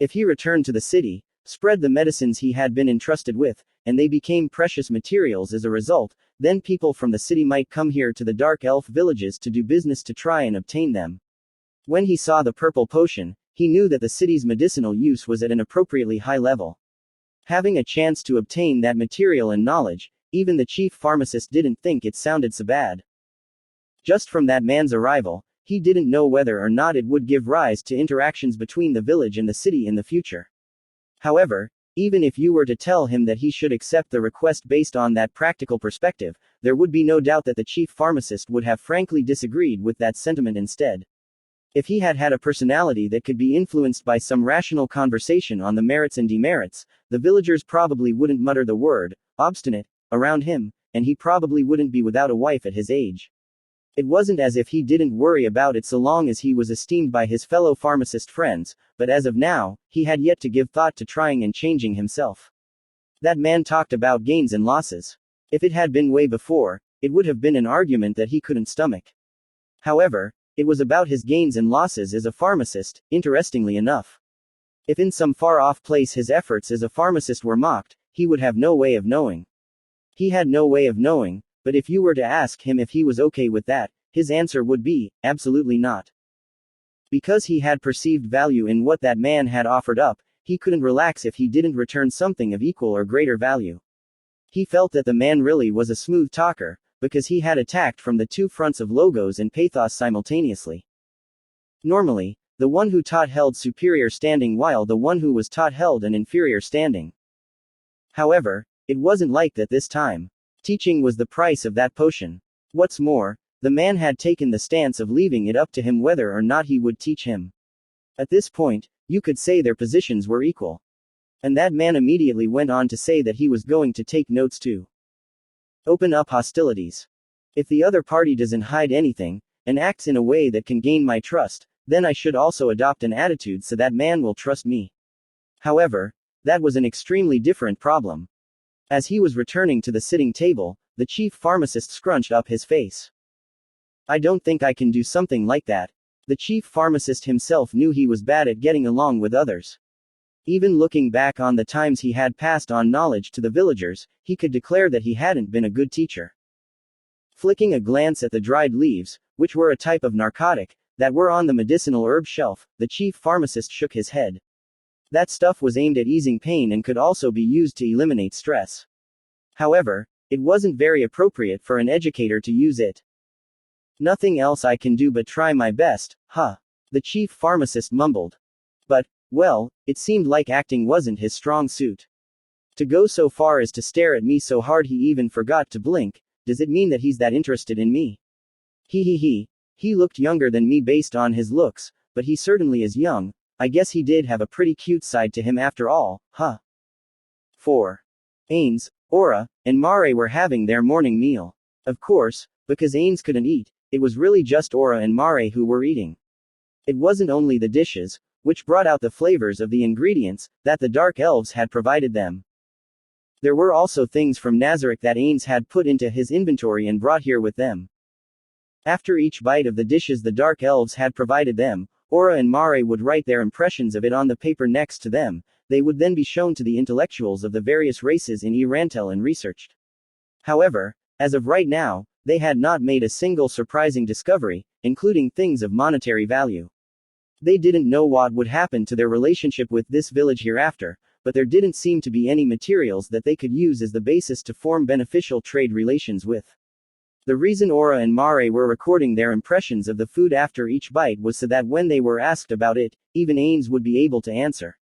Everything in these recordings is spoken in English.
If he returned to the city, spread the medicines he had been entrusted with, and they became precious materials as a result, then people from the city might come here to the dark elf villages to do business to try and obtain them. When he saw the purple potion, he knew that the city's medicinal use was at an appropriately high level. Having a chance to obtain that material and knowledge, even the chief pharmacist didn't think it sounded so bad. Just from that man's arrival, he didn't know whether or not it would give rise to interactions between the village and the city in the future. However, even if you were to tell him that he should accept the request based on that practical perspective, there would be no doubt that the chief pharmacist would have frankly disagreed with that sentiment instead. If he had had a personality that could be influenced by some rational conversation on the merits and demerits, the villagers probably wouldn't mutter the word obstinate around him, and he probably wouldn't be without a wife at his age. It wasn't as if he didn't worry about it so long as he was esteemed by his fellow pharmacist friends, but as of now, he had yet to give thought to trying and changing himself. That man talked about gains and losses. If it had been way before, it would have been an argument that he couldn't stomach. However, it was about his gains and losses as a pharmacist, interestingly enough. If in some far-off place his efforts as a pharmacist were mocked, he would have no way of knowing. He had no way of knowing, but if you were to ask him if he was okay with that, his answer would be, absolutely not. Because he had perceived value in what that man had offered up, he couldn't relax if he didn't return something of equal or greater value. He felt that the man really was a smooth talker, because he had attacked from the two fronts of logos and pathos simultaneously. Normally, the one who taught held superior standing while the one who was taught held an inferior standing. However, it wasn't like that this time. Teaching was the price of that potion. What's more, the man had taken the stance of leaving it up to him whether or not he would teach him. At this point, you could say their positions were equal. And that man immediately went on to say that he was going to take notes too. Open up hostilities. If the other party doesn't hide anything, and acts in a way that can gain my trust, then I should also adopt an attitude so that man will trust me. However, that was an extremely different problem. As he was returning to the sitting table, the chief pharmacist scrunched up his face. I don't think I can do something like that. The chief pharmacist himself knew he was bad at getting along with others. Even looking back on the times he had passed on knowledge to the villagers, he could declare that he hadn't been a good teacher. Flicking a glance at the dried leaves, which were a type of narcotic, that were on the medicinal herb shelf, the chief pharmacist shook his head. That stuff was aimed at easing pain and could also be used to eliminate stress. However, it wasn't very appropriate for an educator to use it. Nothing else I can do but try my best, huh? The chief pharmacist mumbled. But, well, it seemed like acting wasn't his strong suit. To go so far as to stare at me so hard he even forgot to blink, does it mean that he's that interested in me? He looked younger than me based on his looks, but he certainly is young. I guess he did have a pretty cute side to him after all, huh? 4. Ains, Aura, and Mare were having their morning meal. Of course, because Ains couldn't eat, it was really just Aura and Mare who were eating. It wasn't only the dishes, which brought out the flavors of the ingredients that the dark elves had provided them. There were also things from Nazarick that Ains had put into his inventory and brought here with them. After each bite of the dishes the dark elves had provided them, Aura and Mare would write their impressions of it on the paper next to them. They would then be shown to the intellectuals of the various races in Erantel and researched. However, as of right now, they had not made a single surprising discovery, including things of monetary value. They didn't know what would happen to their relationship with this village hereafter, but there didn't seem to be any materials that they could use as the basis to form beneficial trade relations with. The reason Aura and Mare were recording their impressions of the food after each bite was so that when they were asked about it, even Ains would be able to answer.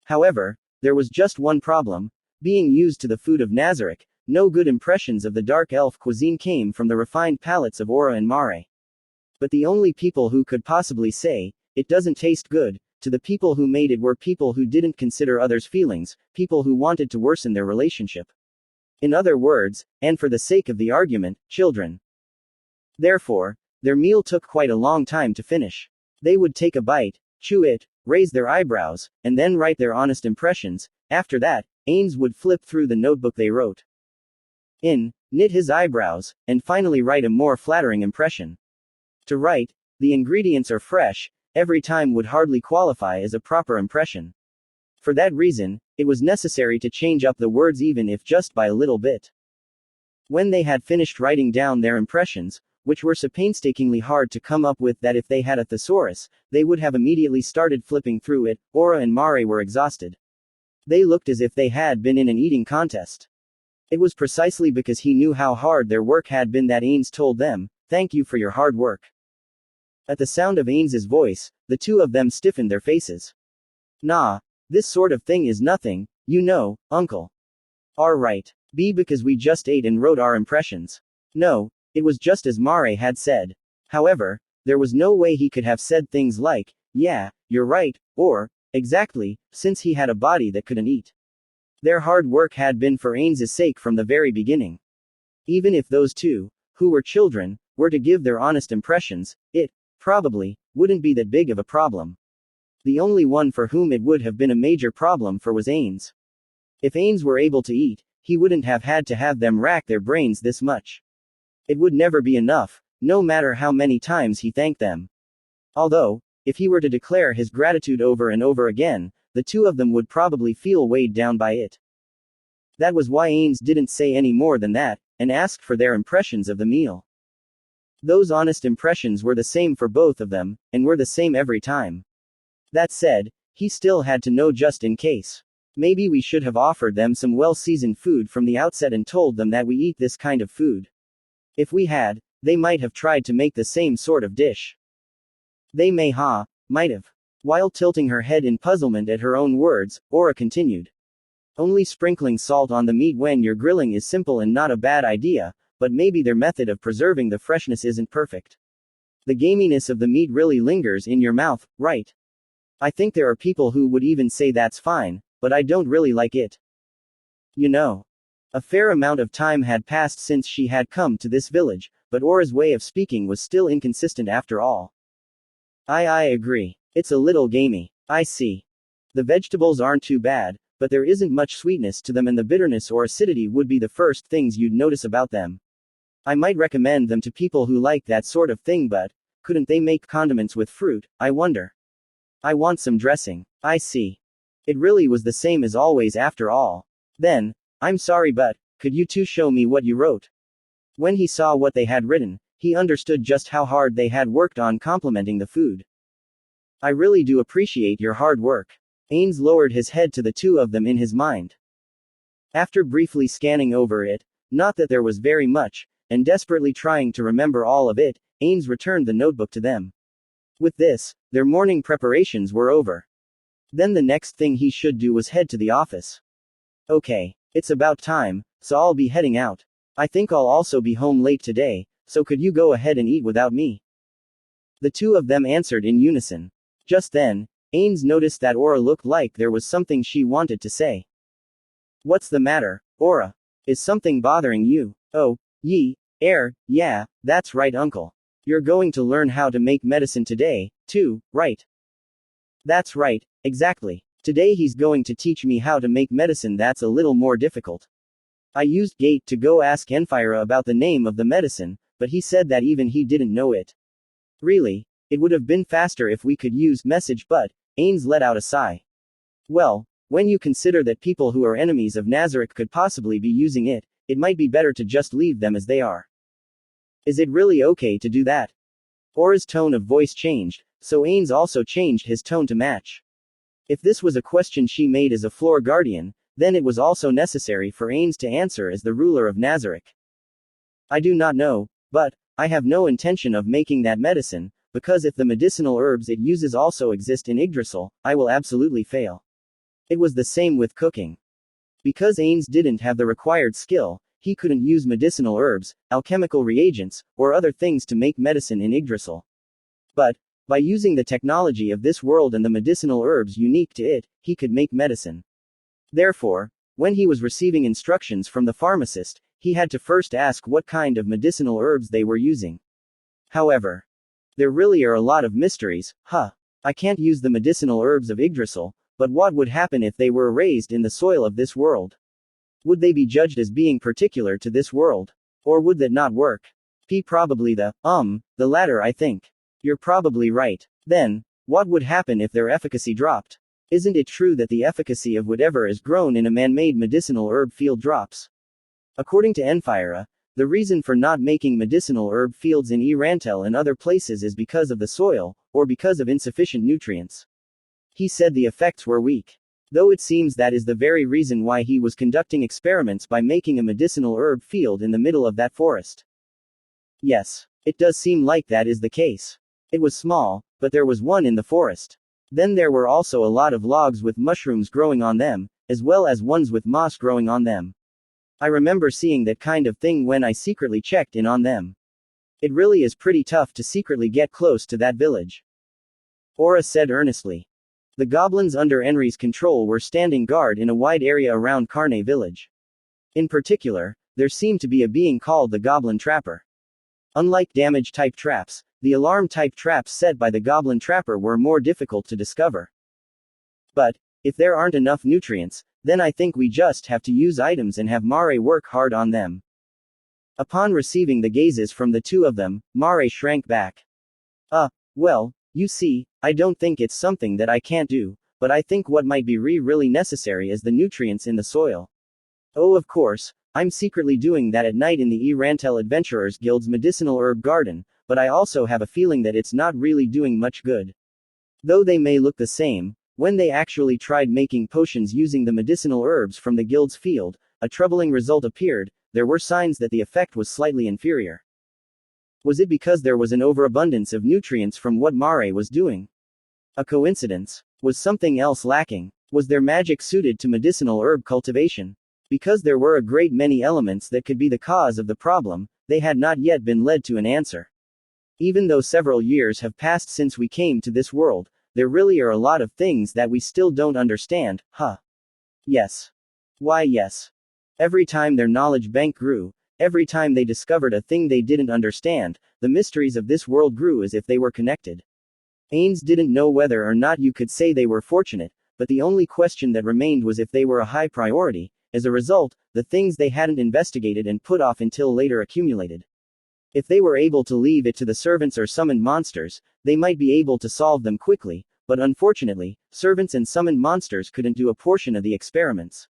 However, there was just one problem. Being used to the food of Nazarick, no good impressions of the dark elf cuisine came from the refined palates of Aura and Mare. But the only people who could possibly say, it doesn't taste good, to the people who made it were people who didn't consider others' feelings, people who wanted to worsen their relationship. In other words, and for the sake of the argument, children. Therefore, their meal took quite a long time to finish. They would take a bite, chew it, raise their eyebrows, and then write their honest impressions. After that, Ains would flip through the notebook they wrote in, knit his eyebrows, and finally write a more flattering impression. To write, the ingredients are fresh, every time would hardly qualify as a proper impression. For that reason, it was necessary to change up the words even if just by a little bit. When they had finished writing down their impressions, which were so painstakingly hard to come up with that if they had a thesaurus, they would have immediately started flipping through it, Aura and Mare were exhausted. They looked as if they had been in an eating contest. It was precisely because he knew how hard their work had been that Ains told them, "Thank you for your hard work." At the sound of Ains's voice, the two of them stiffened their faces. "Nah, this sort of thing is nothing, you know, uncle." "Are right. B because we just ate and wrote our impressions." No, it was just as Mare had said. However, there was no way he could have said things like, "Yeah, you're right," or, "Exactly," since he had a body that couldn't eat. Their hard work had been for Ains's sake from the very beginning. Even if those two, who were children, were to give their honest impressions, it, probably, wouldn't be that big of a problem. The only one for whom it would have been a major problem for was Ains. If Ains were able to eat, he wouldn't have had to have them rack their brains this much. It would never be enough, no matter how many times he thanked them. Although, if he were to declare his gratitude over and over again, the two of them would probably feel weighed down by it. That was why Ains didn't say any more than that, and asked for their impressions of the meal. Those honest impressions were the same for both of them, and were the same every time. That said, he still had to know just in case. Maybe we should have offered them some well-seasoned food from the outset and told them that we eat this kind of food. If we had, they might have tried to make the same sort of dish. They might have. While tilting her head in puzzlement at her own words, Aura continued. Only sprinkling salt on the meat when you're grilling is simple and not a bad idea, but maybe their method of preserving the freshness isn't perfect. The gaminess of the meat really lingers in your mouth, right? I think there are people who would even say that's fine, but I don't really like it. You know. A fair amount of time had passed since she had come to this village, but Aura's way of speaking was still inconsistent after all. I agree. It's a little gamey. I see. The vegetables aren't too bad, but there isn't much sweetness to them and the bitterness or acidity would be the first things you'd notice about them. I might recommend them to people who like that sort of thing, but couldn't they make condiments with fruit, I wonder? I want some dressing. I see. It really was the same as always after all. Then, I'm sorry, but could you two show me what you wrote? When he saw what they had written, he understood just how hard they had worked on complimenting the food. I really do appreciate your hard work. Ains lowered his head to the two of them in his mind. After briefly scanning over it, not that there was very much, and desperately trying to remember all of it, Ains returned the notebook to them. With this, their morning preparations were over. Then the next thing he should do was head to the office. Okay, it's about time, so I'll be heading out. I think I'll also be home late today, so could you go ahead and eat without me? The two of them answered in unison. Just then, Ains noticed that Aura looked like there was something she wanted to say. What's the matter, Aura? Is something bothering you? Oh, yeah, that's right, uncle. You're going to learn how to make medicine today, too, right? That's right, exactly. Today he's going to teach me how to make medicine that's a little more difficult. I used Gate to go ask Enphira about the name of the medicine, but he said that even he didn't know it. Really, it would have been faster if we could use message, but Ains let out a sigh. Well, when you consider that people who are enemies of Nazarick could possibly be using it, it might be better to just leave them as they are. Is it really okay to do that? Aura's tone of voice changed, so Ains also changed his tone to match. If this was a question she made as a floor guardian, then it was also necessary for Ains to answer as the ruler of Nazarick. I do not know, but I have no intention of making that medicine, because if the medicinal herbs it uses also exist in Yggdrasil, I will absolutely fail. It was the same with cooking. Because Ains didn't have the required skill, he couldn't use medicinal herbs, alchemical reagents, or other things to make medicine in Yggdrasil. But, by using the technology of this world and the medicinal herbs unique to it, he could make medicine. Therefore, when he was receiving instructions from the pharmacist, he had to first ask what kind of medicinal herbs they were using. However, there really are a lot of mysteries, I can't use the medicinal herbs of Yggdrasil, but what would happen if they were raised in the soil of this world? Would they be judged as being particular to this world? Or would that not work? Probably the latter, I think. You're probably right. Then, What would happen if their efficacy dropped? Isn't it true that the efficacy of whatever is grown in a man-made medicinal herb field drops? According to Enfira, the reason for not making medicinal herb fields in Irantel and other places is because of the soil, or because of insufficient nutrients. He said the effects were weak. Though it seems that is the very reason why he was conducting experiments by making a medicinal herb field in the middle of that forest. Yes, it does seem like that is the case. It was small, but there was one in the forest. Then there were also a lot of logs with mushrooms growing on them, as well as ones with moss growing on them. I remember seeing that kind of thing when I secretly checked in on them. It really is pretty tough to secretly get close to that village. Aura said earnestly. The goblins under Enri's control were standing guard in a wide area around Carne village. In particular, there seemed to be a being called the Goblin Trapper. Unlike damage-type traps, the alarm-type traps set by the Goblin Trapper were more difficult to discover. But, if there aren't enough nutrients, then I think we just have to use items and have Mare work hard on them. Upon receiving the gazes from the two of them, Mare shrank back. Well, you see, I don't think it's something that I can't do, but I think what might be really necessary is the nutrients in the soil. Oh, of course, I'm secretly doing that at night in the Irantel Adventurers Guild's medicinal herb garden, but I also have a feeling that it's not really doing much good. Though they may look the same, when they actually tried making potions using the medicinal herbs from the guild's field, a troubling result appeared. There were signs that the effect was slightly inferior. Was it because there was an overabundance of nutrients from what Mare was doing? A coincidence? Was something else lacking? Was their magic suited to medicinal herb cultivation? Because there were a great many elements that could be the cause of the problem, they had not yet been led to an answer. Even though several years have passed since we came to this world, there really are a lot of things that we still don't understand, huh? Yes. Why yes. Every time their knowledge bank grew, every time they discovered a thing they didn't understand, the mysteries of this world grew as if they were connected. Ains didn't know whether or not you could say they were fortunate, but the only question that remained was if they were a high priority. As a result, the things they hadn't investigated and put off until later accumulated. If they were able to leave it to the servants or summoned monsters, they might be able to solve them quickly, but unfortunately, servants and summoned monsters couldn't do a portion of the experiments.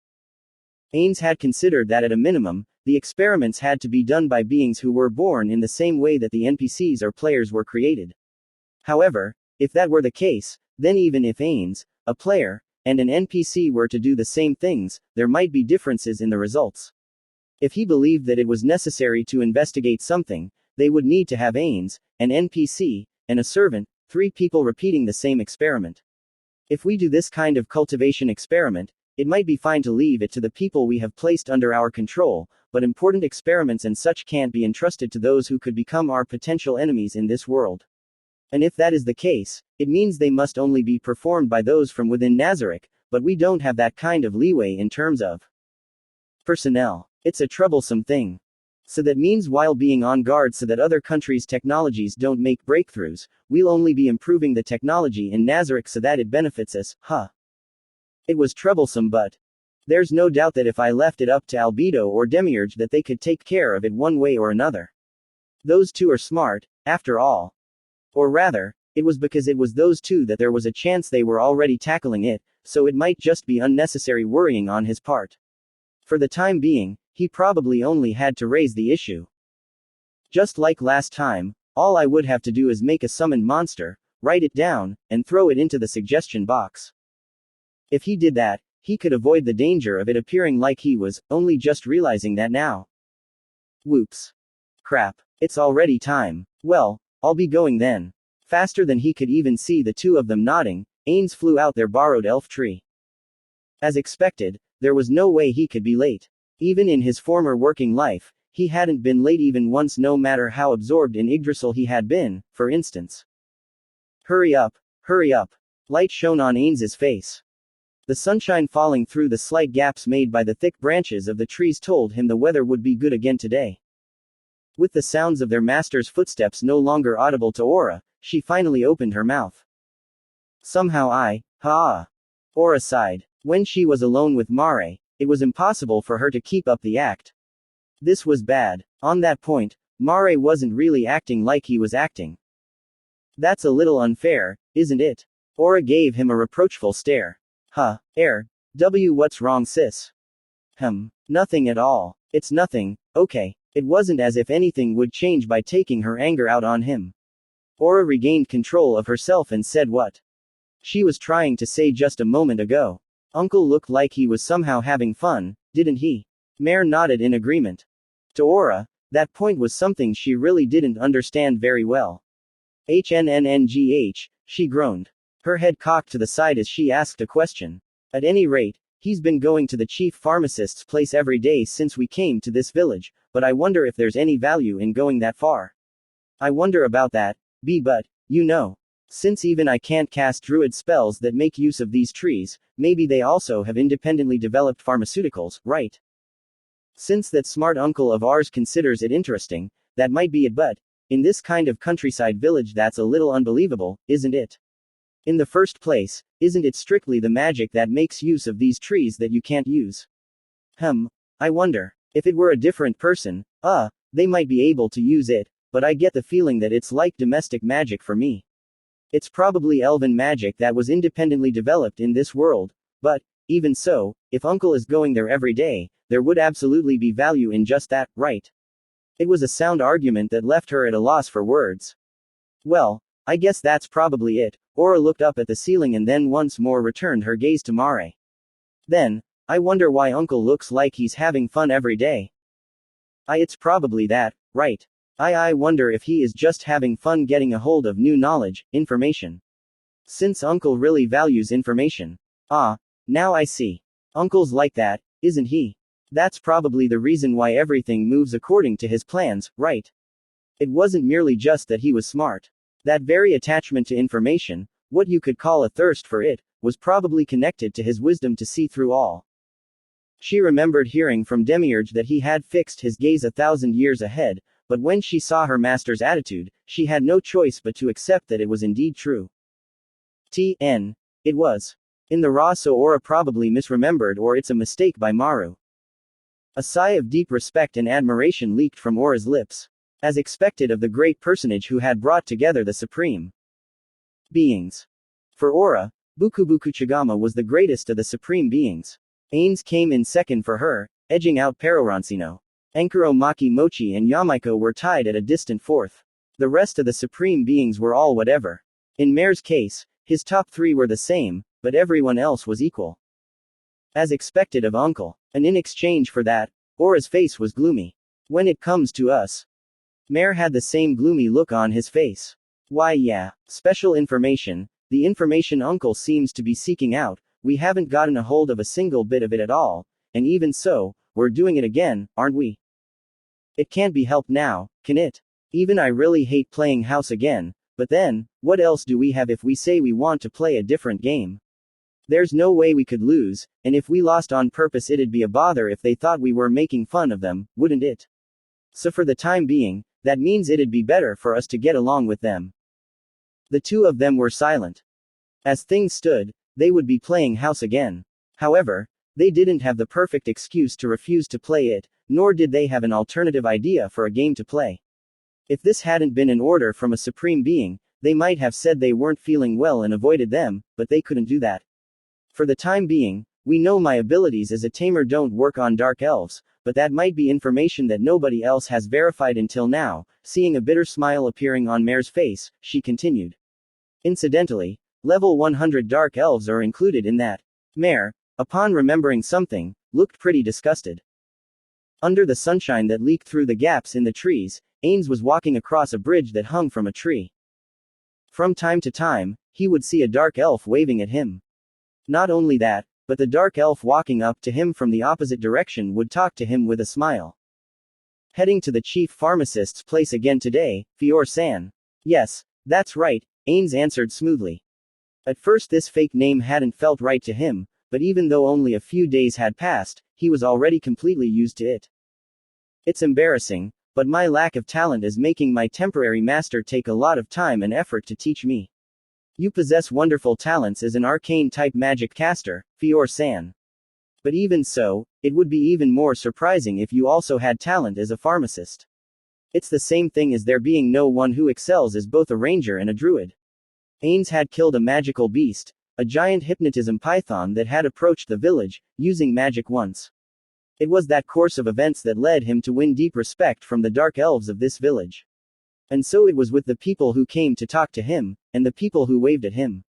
Ains had considered that at a minimum, the experiments had to be done by beings who were born in the same way that the NPCs or players were created. However, if that were the case, then even if Ains, a player, and an NPC were to do the same things, there might be differences in the results. If he believed that it was necessary to investigate something, they would need to have Ains, an NPC, and a servant, 3 people repeating the same experiment. If we do this kind of cultivation experiment, it might be fine to leave it to the people we have placed under our control, but important experiments and such can't be entrusted to those who could become our potential enemies in this world. And if that is the case, it means they must only be performed by those from within Nazarick, but we don't have that kind of leeway in terms of personnel. It's a troublesome thing. So that means while being on guard so that other countries' technologies don't make breakthroughs, we'll only be improving the technology in Nazarick so that it benefits us, huh? It was troublesome, but there's no doubt that if I left it up to Albedo or Demiurge that they could take care of it one way or another. Those two are smart, after all. Or rather, it was because it was those two that there was a chance they were already tackling it, so it might just be unnecessary worrying on his part. For the time being, he probably only had to raise the issue. Just like last time, all I would have to do is make a summoned monster, write it down, and throw it into the suggestion box. If he did that, he could avoid the danger of it appearing like he was only just realizing that now. Whoops. Crap. It's already time. Well, I'll be going then. Faster than he could even see the two of them nodding, Ains flew out their borrowed elf tree. As expected, there was no way he could be late. Even in his former working life, he hadn't been late even once, no matter how absorbed in Yggdrasil he had been, for instance. Hurry up, hurry up. Light shone on Ains's face. The sunshine falling through the slight gaps made by the thick branches of the trees told him the weather would be good again today. With the sounds of their master's footsteps no longer audible to Aura, she finally opened her mouth. Somehow Aura sighed. When she was alone with Mare, it was impossible for her to keep up the act. This was bad. On that point, Mare wasn't really acting like he was acting. That's a little unfair, isn't it? Aura gave him a reproachful stare. Huh, what's wrong, sis? Nothing at all. It's nothing, okay. It wasn't as if anything would change by taking her anger out on him. Aura regained control of herself and said what she was trying to say just a moment ago. Uncle looked like he was somehow having fun, didn't he? Mare nodded in agreement. To Aura, that point was something she really didn't understand very well. HNNNGH, she groaned. Her head cocked to the side as she asked a question. At any rate, he's been going to the chief pharmacist's place every day since we came to this village, but I wonder if there's any value in going that far. I wonder about that, but, you know. Since even I can't cast druid spells that make use of these trees, maybe they also have independently developed pharmaceuticals, right? Since that smart uncle of ours considers it interesting, that might be it, but in this kind of countryside village that's a little unbelievable, isn't it? In the first place, isn't it strictly the magic that makes use of these trees that you can't use? I wonder. If it were a different person, they might be able to use it, but I get the feeling that it's like domestic magic for me. It's probably elven magic that was independently developed in this world, but, even so, if Uncle is going there every day, there would absolutely be value in just that, right? It was a sound argument that left her at a loss for words. Well, I guess that's probably it. Aura looked up at the ceiling and then once more returned her gaze to Mare. Then, I wonder why Uncle looks like he's having fun every day. It's probably that, right? I wonder if he is just having fun getting a hold of new knowledge, information. Since Uncle really values information. Now I see. Uncle's like that, isn't he? That's probably the reason why everything moves according to his plans, right? It wasn't merely just that he was smart. That very attachment to information, what you could call a thirst for it, was probably connected to his wisdom to see through all. She remembered hearing from Demiurge that he had fixed his gaze 1,000 years ahead, but when she saw her master's attitude, she had no choice but to accept that it was indeed true. It was. In the raw, so Aura probably misremembered, or it's a mistake by Maru. A sigh of deep respect and admiration leaked from Aura's lips. As expected of the great personage who had brought together the supreme beings. For Aura, Bukubuku Chigama was the greatest of the supreme beings. Ains came in second for her, edging out Peroroncino. Enkuro Maki Mochi and Yamaiko were tied at a distant fourth. The rest of the supreme beings were all whatever. In Mare's case, his top three were the same, but everyone else was equal. As expected of Uncle, and in exchange for that, Aura's face was gloomy. When it comes to us, Mare had the same gloomy look on his face. Why yeah, special information, the information Uncle seems to be seeking out, we haven't gotten a hold of a single bit of it at all, and even so, we're doing it again, aren't we? It can't be helped now, can it? Even I really hate playing house again, but then, what else do we have if we say we want to play a different game? There's no way we could lose, and if we lost on purpose it'd be a bother if they thought we were making fun of them, wouldn't it? So for the time being, that means it'd be better for us to get along with them. The two of them were silent. As things stood, they would be playing house again. However, they didn't have the perfect excuse to refuse to play it, nor did they have an alternative idea for a game to play. If this hadn't been an order from a supreme being, they might have said they weren't feeling well and avoided them, but they couldn't do that. For the time being, we know my abilities as a tamer don't work on dark elves, but that might be information that nobody else has verified until now. Seeing a bitter smile appearing on Mare's face, she continued. Incidentally, level 100 dark elves are included in that. Mare, upon remembering something, looked pretty disgusted. Under the sunshine that leaked through the gaps in the trees, Ains was walking across a bridge that hung from a tree. From time to time, he would see a dark elf waving at him. Not only that, but the dark elf walking up to him from the opposite direction would talk to him with a smile. Heading to the chief pharmacist's place again today, Fior-san. Yes, that's right, Ains answered smoothly. At first this fake name hadn't felt right to him, but even though only a few days had passed, he was already completely used to it. It's embarrassing, but my lack of talent is making my temporary master take a lot of time and effort to teach me. You possess wonderful talents as an arcane-type magic caster, Fior-san. But even so, it would be even more surprising if you also had talent as a pharmacist. It's the same thing as there being no one who excels as both a ranger and a druid. Ains had killed a magical beast, a giant hypnotism python that had approached the village, using magic once. It was that course of events that led him to win deep respect from the dark elves of this village. And so it was with the people who came to talk to him, and the people who waved at him.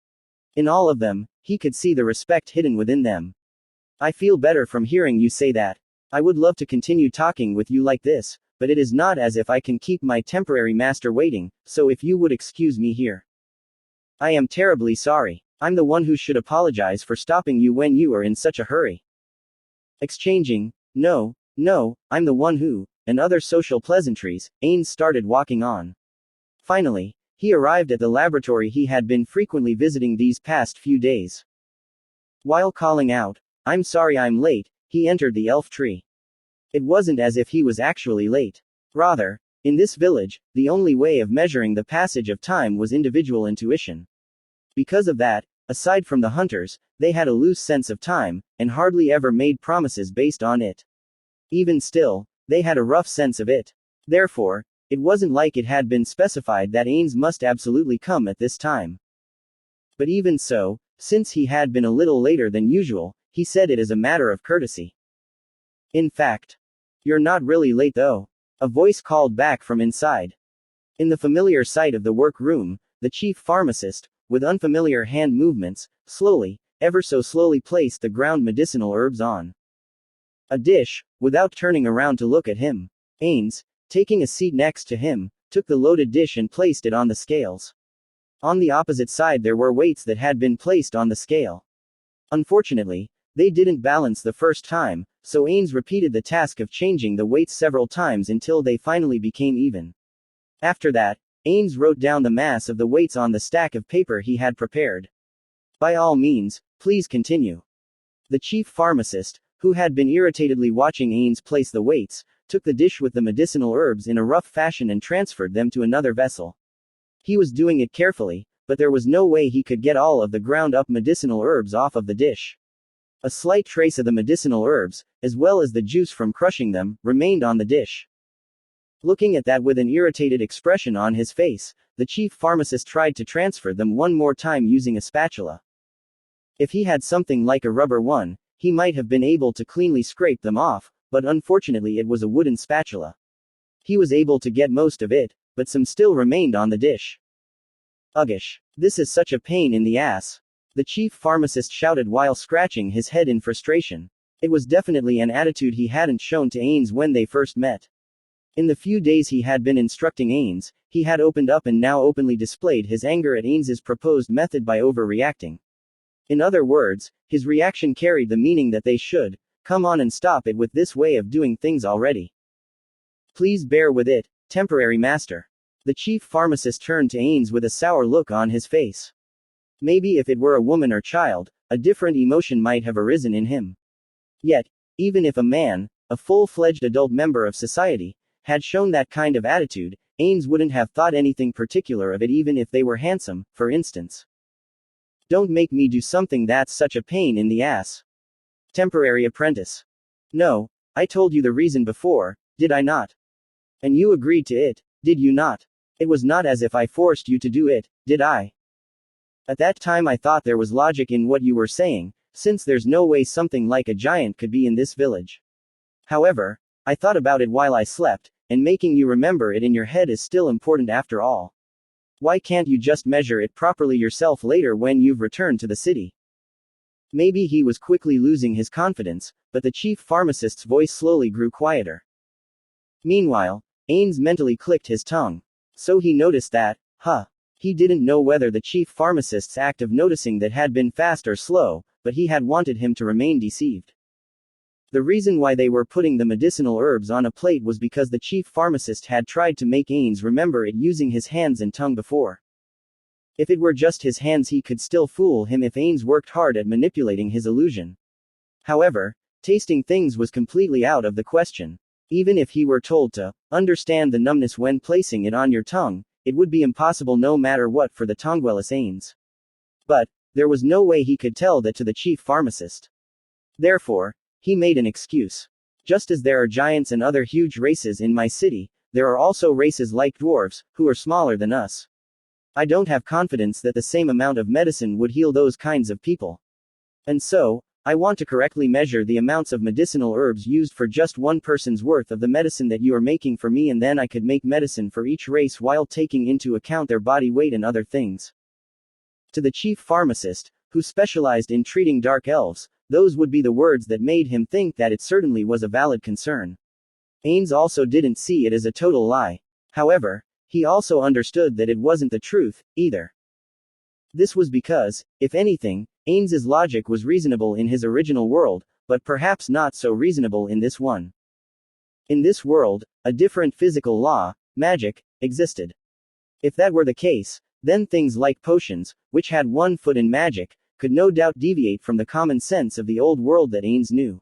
In all of them, he could see the respect hidden within them. I feel better from hearing you say that. I would love to continue talking with you like this, but it is not as if I can keep my temporary master waiting, so if you would excuse me here. I am terribly sorry. I'm the one who should apologize for stopping you when you are in such a hurry. Exchanging, no, I'm the one who, and other social pleasantries, Ains started walking on. Finally, he arrived at the laboratory he had been frequently visiting these past few days. While calling out, "I'm sorry I'm late," he entered the elf tree. It wasn't as if he was actually late. Rather, in this village, the only way of measuring the passage of time was individual intuition. Because of that, aside from the hunters, they had a loose sense of time, and hardly ever made promises based on it. Even still, they had a rough sense of it. Therefore, it wasn't like it had been specified that Ains must absolutely come at this time. But even so, since he had been a little later than usual, he said it as a matter of courtesy. In fact, "You're not really late though," a voice called back from inside. In the familiar sight of the workroom, the chief pharmacist, with unfamiliar hand movements, slowly, ever so slowly placed the ground medicinal herbs on a dish, without turning around to look at him. Ains, taking a seat next to him, took the loaded dish and placed it on the scales. On the opposite side there were weights that had been placed on the scale. Unfortunately, they didn't balance the first time, so Ains repeated the task of changing the weights several times until they finally became even. After that, Ains wrote down the mass of the weights on the stack of paper he had prepared. "By all means, please continue." The chief pharmacist, who had been irritatedly watching Ains place the weights, took the dish with the medicinal herbs in a rough fashion and transferred them to another vessel. He was doing it carefully, but there was no way he could get all of the ground-up medicinal herbs off of the dish. A slight trace of the medicinal herbs, as well as the juice from crushing them, remained on the dish. Looking at that with an irritated expression on his face, the chief pharmacist tried to transfer them one more time using a spatula. If he had something like a rubber one, he might have been able to cleanly scrape them off, but unfortunately it was a wooden spatula. He was able to get most of it, but some still remained on the dish. "Uggish. This is such a pain in the ass," the chief pharmacist shouted while scratching his head in frustration. It was definitely an attitude he hadn't shown to Ains when they first met. In the few days he had been instructing Ains, he had opened up and now openly displayed his anger at Ains's proposed method by overreacting. In other words, his reaction carried the meaning that they should come on and stop it with this way of doing things already. "Please bear with it, temporary master." The chief pharmacist turned to Ains with a sour look on his face. Maybe if it were a woman or child, a different emotion might have arisen in him. Yet, even if a man, a full-fledged adult member of society, had shown that kind of attitude, Ains wouldn't have thought anything particular of it even if they were handsome, for instance. "Don't make me do something that's such a pain in the ass. Temporary apprentice. No, I told you the reason before, did I not? And you agreed to it, did you not? It was not as if I forced you to do it, did I? At that time I thought there was logic in what you were saying, since there's no way something like a giant could be in this village. However, I thought about it while I slept, and making you remember it in your head is still important after all. Why can't you just measure it properly yourself later when you've returned to the city?" Maybe he was quickly losing his confidence, but the chief pharmacist's voice slowly grew quieter. Meanwhile, Ains mentally clicked his tongue. So he noticed that, he didn't know whether the chief pharmacist's act of noticing that had been fast or slow, but he had wanted him to remain deceived. The reason why they were putting the medicinal herbs on a plate was because the chief pharmacist had tried to make Ains remember it using his hands and tongue before. If it were just his hands he could still fool him if Ains worked hard at manipulating his illusion. However, tasting things was completely out of the question. Even if he were told to understand the numbness when placing it on your tongue, it would be impossible no matter what for the tongueless Ains. But there was no way he could tell that to the chief pharmacist. Therefore, he made an excuse. "Just as there are giants and other huge races in my city, there are also races like dwarves, who are smaller than us. I don't have confidence that the same amount of medicine would heal those kinds of people. And so, I want to correctly measure the amounts of medicinal herbs used for just one person's worth of the medicine that you are making for me, and then I could make medicine for each race while taking into account their body weight and other things. To the chief pharmacist, who specialized in treating dark elves, those would be the words that made him think that it certainly was a valid concern. Ains also didn't see it as a total lie. However, he also understood that it wasn't the truth, either. This was because, if anything, Ains's logic was reasonable in his original world, but perhaps not so reasonable in this one. In this world, a different physical law, magic, existed. If that were the case, then things like potions, which had one foot in magic, could no doubt deviate from the common sense of the old world that Ains knew.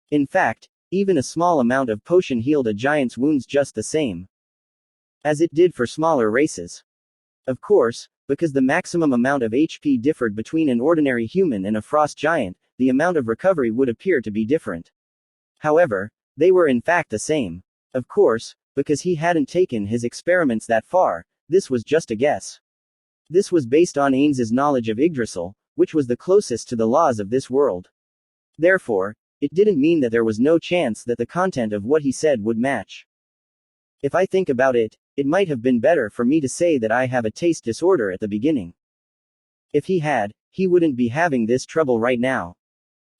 In fact, even a small amount of potion healed a giant's wounds just the same as it did for smaller races. Of course, because the maximum amount of HP differed between an ordinary human and a frost giant, the amount of recovery would appear to be different. However, they were in fact the same. Of course, because he hadn't taken his experiments that far, this was just a guess. This was based on Ains's knowledge of Yggdrasil, which was the closest to the laws of this world. Therefore, it didn't mean that there was no chance that the content of what he said would match. If I think about it, it might have been better for me to say that I have a taste disorder at the beginning. If he had, he wouldn't be having this trouble right now.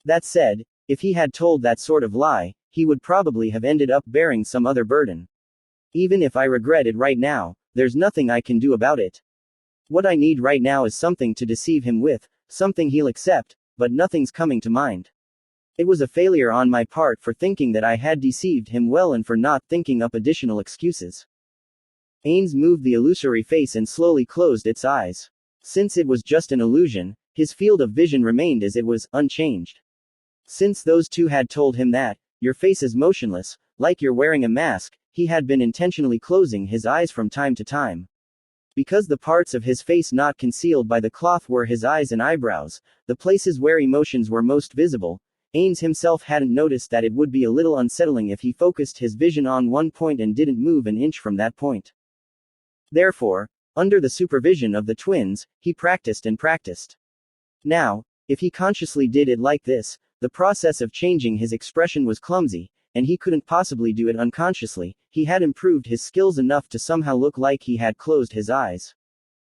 That said, if he had told that sort of lie, he would probably have ended up bearing some other burden. Even if I regret it right now, there's nothing I can do about it. What I need right now is something to deceive him with, something he'll accept, but nothing's coming to mind. It was a failure on my part for thinking that I had deceived him well and for not thinking up additional excuses. Ains moved the illusory face and slowly closed its eyes. Since it was just an illusion, his field of vision remained as it was, unchanged. Since those two had told him that, your face is motionless, like you're wearing a mask, he had been intentionally closing his eyes from time to time. Because the parts of his face not concealed by the cloth were his eyes and eyebrows, the places where emotions were most visible, Ains himself hadn't noticed that it would be a little unsettling if he focused his vision on one point and didn't move an inch from that point. Therefore, under the supervision of the twins, he practiced and practiced. Now, if he consciously did it like this, the process of changing his expression was clumsy, and he couldn't possibly do it unconsciously. He had improved his skills enough to somehow look like he had closed his eyes.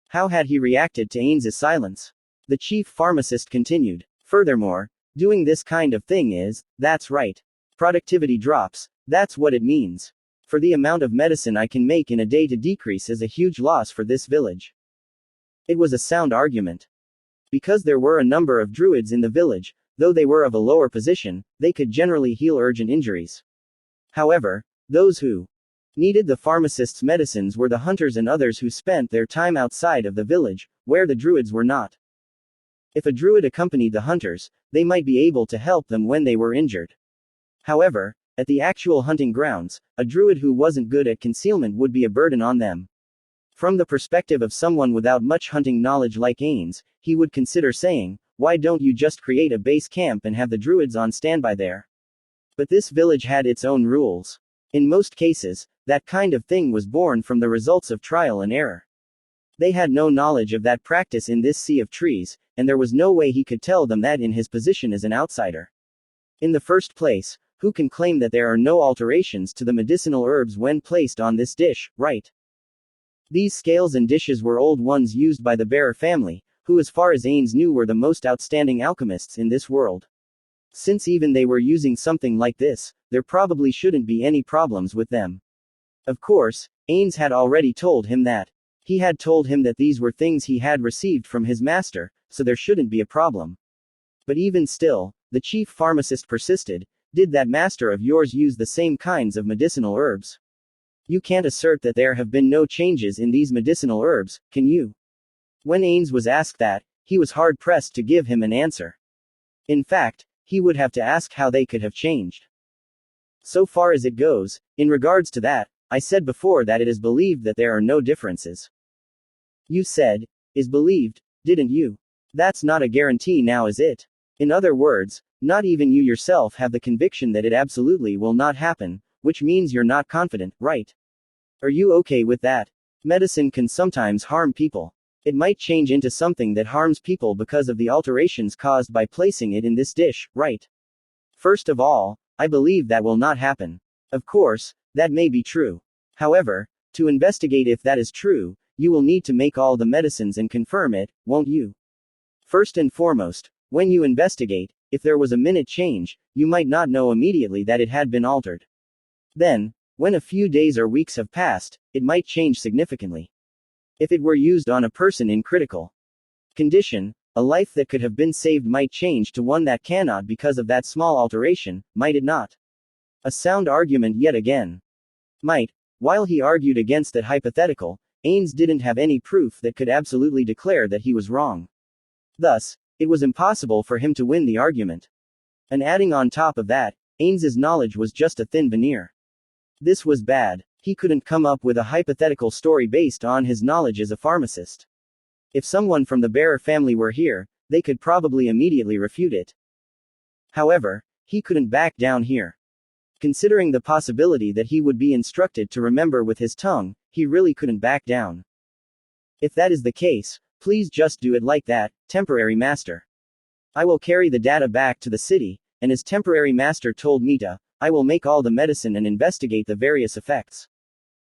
How had he reacted to Ains's silence? The chief pharmacist continued. Furthermore, doing this kind of thing that's right. Productivity drops, that's what it means. For the amount of medicine I can make in a day to decrease is a huge loss for this village. It was a sound argument. Because there were a number of druids in the village, though they were of a lower position, they could generally heal urgent injuries. However, those who needed the pharmacist's medicines were the hunters and others who spent their time outside of the village, where the druids were not. If a druid accompanied the hunters, they might be able to help them when they were injured. However, at the actual hunting grounds, a druid who wasn't good at concealment would be a burden on them. From the perspective of someone without much hunting knowledge like Ains, he would consider saying, why don't you just create a base camp and have the druids on standby there? But this village had its own rules. In most cases, that kind of thing was born from the results of trial and error. They had no knowledge of that practice in this sea of trees, and there was no way he could tell them that in his position as an outsider. In the first place, who can claim that there are no alterations to the medicinal herbs when placed on this dish, right? These scales and dishes were old ones used by the bearer family, who as far as Ains knew were the most outstanding alchemists in this world. Since even they were using something like this, there probably shouldn't be any problems with them. Of course, Ains had already told him that. He had told him that these were things he had received from his master, so there shouldn't be a problem. But even still, the chief pharmacist persisted. Did that master of yours use the same kinds of medicinal herbs? You can't assert that there have been no changes in these medicinal herbs, can you? When Ains was asked that, he was hard-pressed to give him an answer. In fact, he would have to ask how they could have changed. So far as it goes, in regards to that, I said before that it is believed that there are no differences. You said, is believed, didn't you? That's not a guarantee now, is it? In other words, not even you yourself have the conviction that it absolutely will not happen, which means you're not confident, right? Are you okay with that? Medicine can sometimes harm people. It might change into something that harms people because of the alterations caused by placing it in this dish, right? First of all, I believe that will not happen. Of course, that may be true. However, to investigate if that is true, you will need to make all the medicines and confirm it, won't you? First and foremost, when you investigate, if there was a minute change, you might not know immediately that it had been altered. Then, when a few days or weeks have passed, it might change significantly. If it were used on a person in critical condition, a life that could have been saved might change to one that cannot because of that small alteration, might it not? A sound argument yet again. Might. While he argued against that hypothetical, Ains didn't have any proof that could absolutely declare that he was wrong. Thus, it was impossible for him to win the argument. And adding on top of that, Ains's knowledge was just a thin veneer. This was bad. He couldn't come up with a hypothetical story based on his knowledge as a pharmacist. If someone from the Bearer family were here, they could probably immediately refute it. However, he couldn't back down here. Considering the possibility that he would be instructed to remember with his tongue, he really couldn't back down. If that is the case, please just do it like that, temporary master. I will carry the data back to the city, and as temporary master told Mita, I will make all the medicine and investigate the various effects.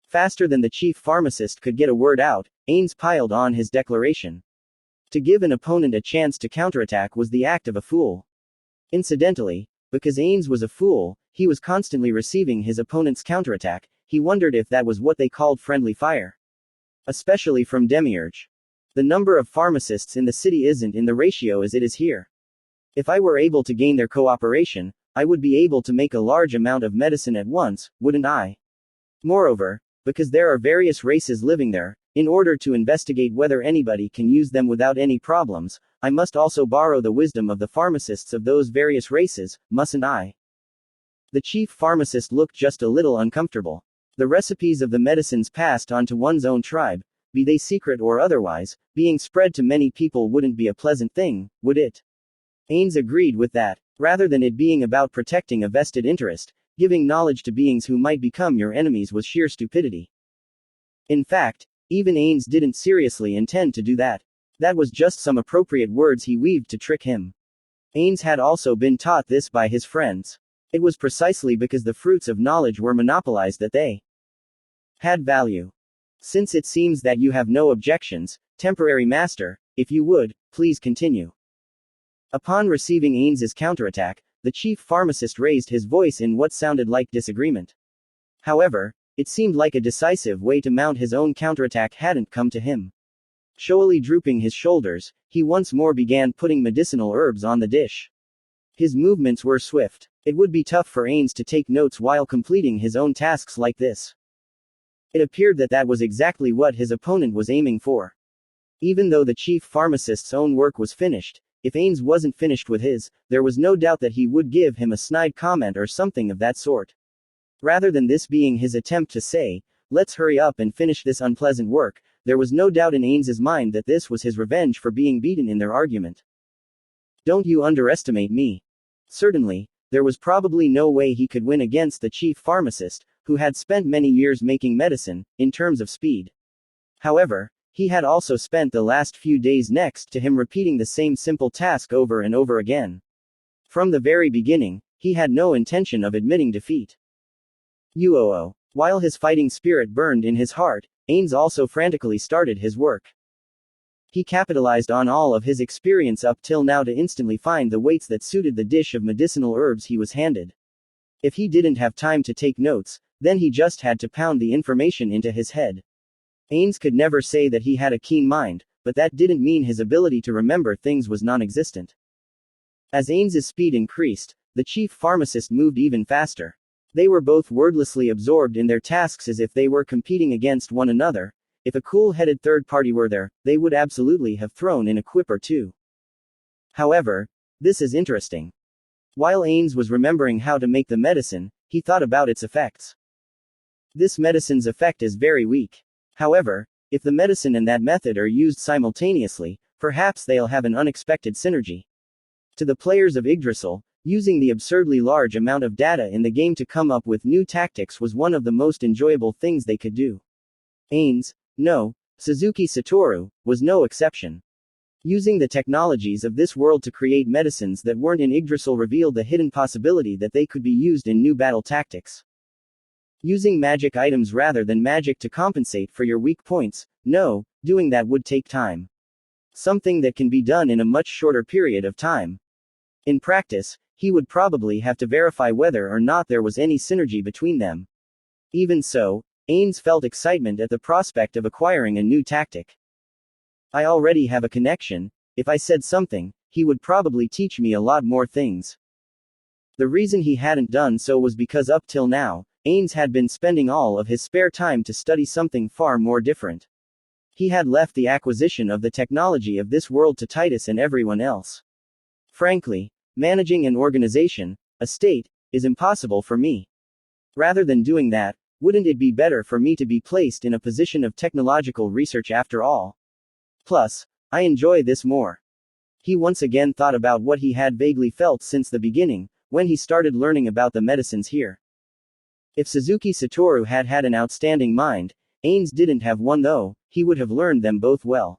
Faster than the chief pharmacist could get a word out, Ains piled on his declaration. To give an opponent a chance to counterattack was the act of a fool. Incidentally, because Ains was a fool, he was constantly receiving his opponent's counterattack. He wondered if that was what they called friendly fire. Especially from Demiurge. The number of pharmacists in the city isn't in the ratio as it is here. If I were able to gain their cooperation, I would be able to make a large amount of medicine at once, wouldn't I? Moreover, because there are various races living there, in order to investigate whether anybody can use them without any problems, I must also borrow the wisdom of the pharmacists of those various races, mustn't I? The chief pharmacist looked just a little uncomfortable. The recipes of the medicines passed on to one's own tribe, be they secret or otherwise, being spread to many people wouldn't be a pleasant thing, would it? Ains agreed with that. Rather than it being about protecting a vested interest, giving knowledge to beings who might become your enemies was sheer stupidity. In fact, even Ains didn't seriously intend to do that. That was just some appropriate words he weaved to trick him. Ains had also been taught this by his friends. It was precisely because the fruits of knowledge were monopolized that they had value. Since it seems that you have no objections, temporary master, if you would, please continue. Upon receiving Ains's counterattack, the chief pharmacist raised his voice in what sounded like disagreement. However, it seemed like a decisive way to mount his own counterattack hadn't come to him. Showily drooping his shoulders, he once more began putting medicinal herbs on the dish. His movements were swift. It would be tough for Ains to take notes while completing his own tasks like this. It appeared that that was exactly what his opponent was aiming for. Even though the chief pharmacist's own work was finished, if Ains wasn't finished with his, there was no doubt that he would give him a snide comment or something of that sort. Rather than this being his attempt to say, let's hurry up and finish this unpleasant work, there was no doubt in Ains's mind that this was his revenge for being beaten in their argument. Don't you underestimate me. Certainly, there was probably no way he could win against the chief pharmacist, who had spent many years making medicine, in terms of speed. However, he had also spent the last few days next to him repeating the same simple task over and over again. From the very beginning, he had no intention of admitting defeat. While his fighting spirit burned in his heart, Ains also frantically started his work. He capitalized on all of his experience up till now to instantly find the weights that suited the dish of medicinal herbs he was handed. If he didn't have time to take notes, then he just had to pound the information into his head. Ains could never say that he had a keen mind, but that didn't mean his ability to remember things was non-existent. As Ains's speed increased, the chief pharmacist moved even faster. They were both wordlessly absorbed in their tasks as if they were competing against one another. If a cool-headed third party were there, they would absolutely have thrown in a quip or two. However, this is interesting. While Ains was remembering how to make the medicine, he thought about its effects. This medicine's effect is very weak. However, if the medicine and that method are used simultaneously, perhaps they'll have an unexpected synergy. To the players of Yggdrasil, Using the absurdly large amount of data in the game to come up with new tactics was one of the most enjoyable things they could do. Ains, no, Suzuki Satoru, was no exception. Using the technologies of this world to create medicines that weren't in Yggdrasil revealed the hidden possibility that they could be used in new battle tactics. Using magic items rather than magic to compensate for your weak points, no, doing that would take time. Something that can be done in a much shorter period of time. In practice, he would probably have to verify whether or not there was any synergy between them. Even so, Ains felt excitement at the prospect of acquiring a new tactic. I already have a connection. If I said something, he would probably teach me a lot more things. The reason he hadn't done so was because up till now, Ains had been spending all of his spare time to study something far more different. He had left the acquisition of the technology of this world to Titus and everyone else. Frankly, managing an organization, a state, is impossible for me. Rather than doing that, wouldn't it be better for me to be placed in a position of technological research after all? Plus, I enjoy this more. He once again thought about what he had vaguely felt since the beginning, when he started learning about the medicines here. If Suzuki Satoru had had an outstanding mind, Ains didn't have one though, he would have learned them both well.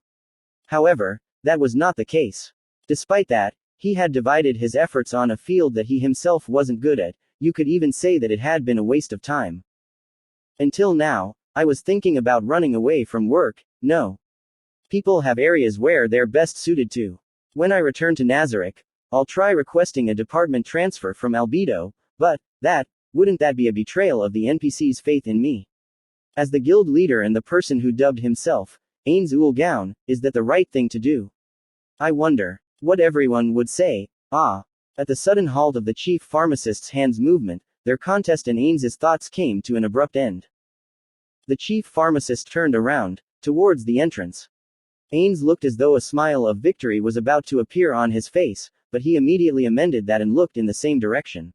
However, that was not the case. Despite that, he had divided his efforts on a field that he himself wasn't good at. You could even say that it had been a waste of time. Until now, I was thinking about running away from work. No. People have areas where they're best suited to. When I return to Nazareth, I'll try requesting a department transfer from Albedo, but, wouldn't that be a betrayal of the NPC's faith in me? As the guild leader and the person who dubbed himself, Ains Ul Gaon, is that the right thing to do? I wonder what everyone would say. At the sudden halt of the chief pharmacist's hands movement, their contest and Ains's thoughts came to an abrupt end. The chief pharmacist turned around, towards the entrance. Ains looked as though a smile of victory was about to appear on his face, but he immediately amended that and looked in the same direction.